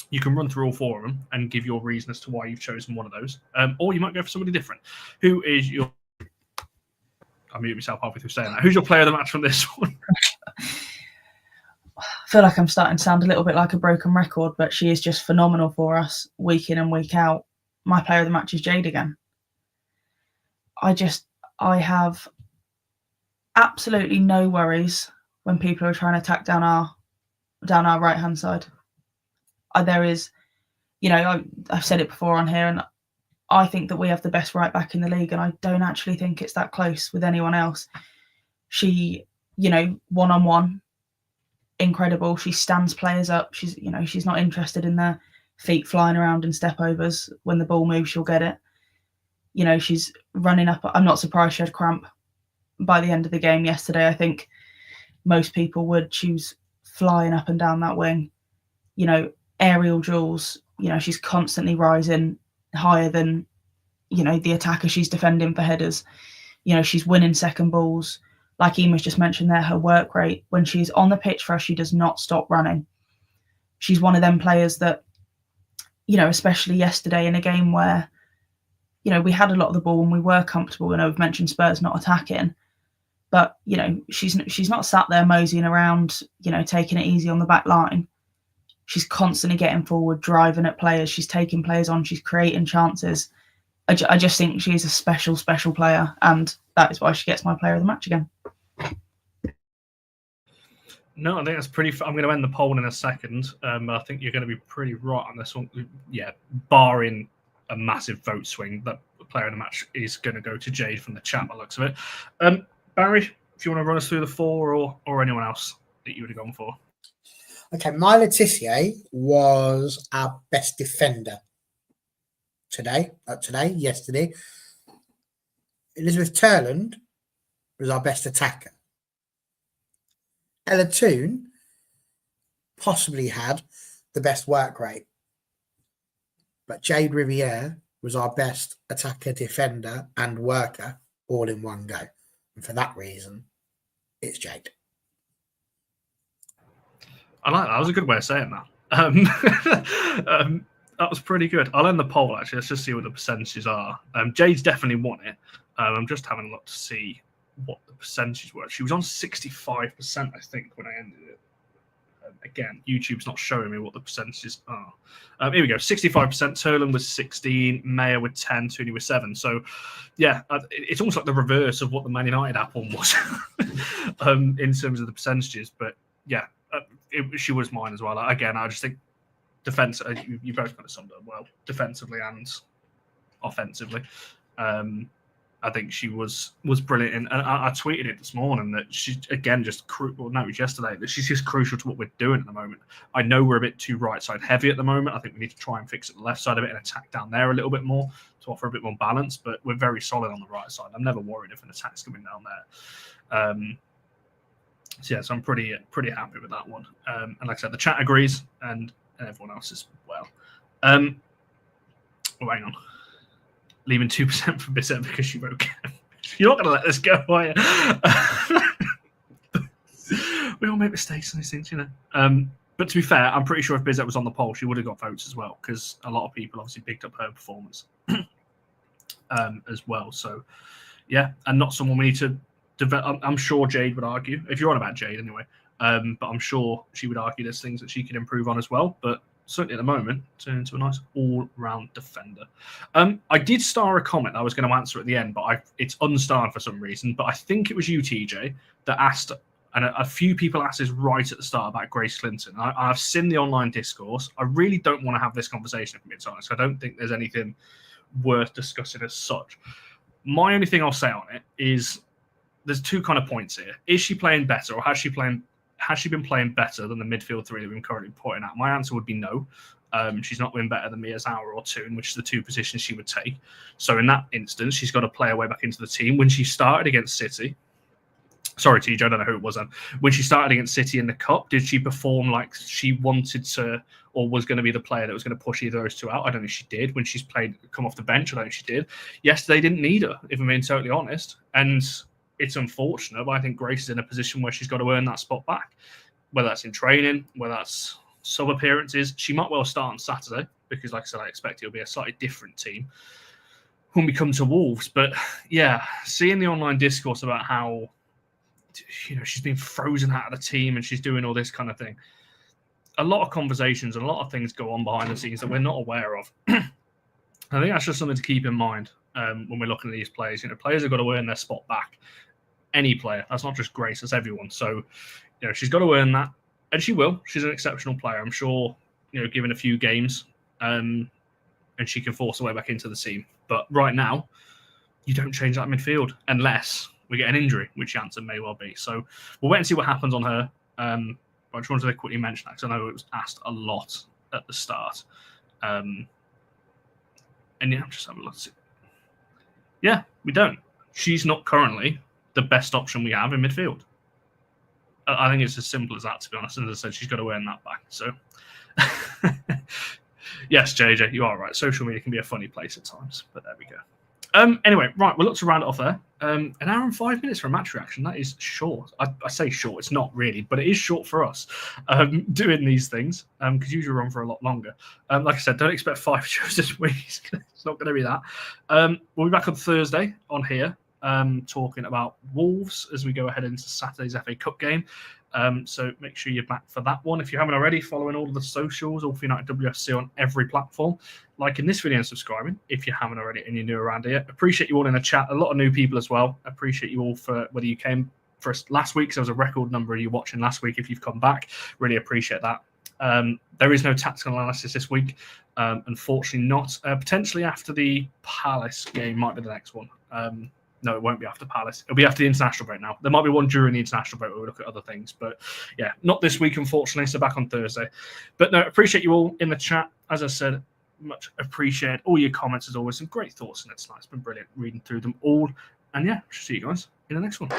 You can run through all 4 of them and give your reason as to why you've chosen one of those. Or you might go for somebody different. Who is your... I mute myself halfway through saying that. Who's your player of the match from this one? I feel like I'm starting to sound a little bit like a broken record, but she is just phenomenal for us week in and week out. My player of the match is Jade again. I have absolutely no worries when people are trying to attack down our right hand side. There is, I've said it before on here, and I think that we have the best right back in the league, and I don't actually think it's that close with anyone else. She, one-on-one, incredible. She stands players up. She's not interested in their feet flying around in step overs. When the ball moves, she'll get it. She's running up. I'm not surprised she had cramp by the end of the game yesterday. I think most people would. She was flying up and down that wing. Aerial duels. She's constantly rising higher than, the attacker she's defending for headers. She's winning second balls. Like Ema's just mentioned there, her work rate, when she's on the pitch for us, she does not stop running. She's one of them players that, especially yesterday in a game where, we had a lot of the ball and we were comfortable. I know we've mentioned Spurs not attacking, but, she's not sat there moseying around, taking it easy on the back line. She's constantly getting forward, driving at players. She's taking players on. She's creating chances. I just think she's a special, special player, and that is why she gets my player of the match again. No, I think that's pretty. I'm going to end the poll in a second. I think you're going to be pretty right on this one. Yeah, barring a massive vote swing, that player of the match is going to go to Jade from the chat by the looks of it. Barry, if you want to run us through the four, or anyone else that you would have gone for. Okay, my Laetitia was our best defender yesterday. Elisabeth Terland was our best attacker. Ella Toon possibly had the best work rate. But Jade Riviere was our best attacker, defender, and worker all in one go. And for that reason, it's Jade. I like that. That was a good way of saying that. That was pretty good. I'll end the poll, actually. Let's just see what the percentages are. Jade's definitely won it. I'm just having a look to see what the percentages were. She was on 65%, I think, when I ended it. Again, YouTube's not showing me what the percentages are. Here we go. 65%. Terland was 16. Mayer with 10. Tooney with 7. So, yeah, it's almost like the reverse of what the Man United app one was in terms of the percentages. But, yeah, she was mine as well. Again, I just think defense. You both kind of summed it up well, defensively and offensively. I think she was brilliant, and I tweeted it this morning that she's again it was yesterday, that she's just crucial to what we're doing at the moment. I know we're a bit too right side heavy at the moment. I think we need to try and fix it the left side of it and attack down there a little bit more to offer a bit more balance. But we're very solid on the right side. I'm never worried if an attack's coming down there. So I'm pretty happy with that one. And like I said, the chat agrees, and everyone else as well. Hang on. Leaving 2% for Bissett because she wrote Cam. You're not going to let this go, are you? We all make mistakes on these things, But to be fair, I'm pretty sure if Bissett was on the poll, she would have got votes as well, because a lot of people obviously picked up her performance as well. So, yeah, and not someone we need to develop. I'm sure Jade would argue, if you're on about Jade anyway, but I'm sure she would argue there's things that she could improve on as well. But certainly at the moment, turn into a nice all-round defender. I did star a comment I was going to answer at the end, but it's unstarred for some reason. But I think it was you, TJ, that asked, and a few people asked this right at the start about Grace Clinton. I've seen the online discourse. I really don't want to have this conversation, if I'm being honest. I don't think there's anything worth discussing as such. My only thing I'll say on it is there's two kind of points here. Is she playing better, or has she been playing better than the midfield three that we're currently putting out? My answer would be no. She's not been better than Miyazawa or Toon, which is the two positions she would take. So in that instance, she's got to play her way back into the team. When she started against City, sorry, TJ, I don't know who it was then. When she started against City in the Cup, did she perform like she wanted to, or was going to be the player that was going to push either of those two out? I don't think she did. When she's come off the bench, I don't think she did. Yesterday didn't need her, if I'm being totally honest. And it's unfortunate, but I think Grace is in a position where she's got to earn that spot back, whether that's in training, whether that's sub appearances. She might well start on Saturday because, like I said, I expect it'll be a slightly different team. when we come to Wolves. But yeah, seeing the online discourse about how, you know, she's been frozen out of the team and she's doing all this kind of thing. A lot of conversations and a lot of things go on behind the scenes that we're not aware of. I think that's just something to keep in mind when we're looking at these players. You know, players have got to earn their spot back. Any player. That's not just Grace, that's everyone. So, you know, she's got to earn that. And she will. She's an exceptional player. I'm sure, you know, given a few games, and she can force her way back into the team. But right now, you don't change that midfield unless we get an injury, which the answer may well be. So we'll wait and see what happens on her. But I just wanted to quickly mention that because I know it was asked a lot at the start. And yeah, I'm just having a look. Yeah, we don't. She's not currently the best option we have in midfield. I think it's as simple as that, to be honest. As I said, she's got to earn that back. So, yes, JJ, you are right. Social media can be a funny place at times, but there we go. Anyway, right, we'll look to round it off there. An hour and 5 minutes for a match reaction. That is short. I say short. It's not really, but it is short for us doing these things because usually run for a lot longer. Like I said, don't expect 5 shows this week. It's not going to be that. We'll be back on Thursday on here talking about Wolves as we go ahead into Saturday's FA Cup game. So make sure you're back for that one. If you haven't already, following all of the socials, All for United WFC on every platform. Liking this video and subscribing if you haven't already and you're new around here. Appreciate you all in the chat. A lot of new people as well. Appreciate you all for whether you came for us last week. So there was a record number of you watching last week. If you've come back, really appreciate that. There is no tactical analysis this week. Unfortunately not. Potentially after the Palace game might be the next one. No, it won't be after Palace. It'll be after the international break now. There might be one during the international break where we look at other things. But yeah, not this week, unfortunately. So back on Thursday. But no, appreciate you all in the chat. As I said, much appreciate all your comments as always. Some great thoughts in it tonight. It's been brilliant reading through them all. And yeah, see you guys in the next one.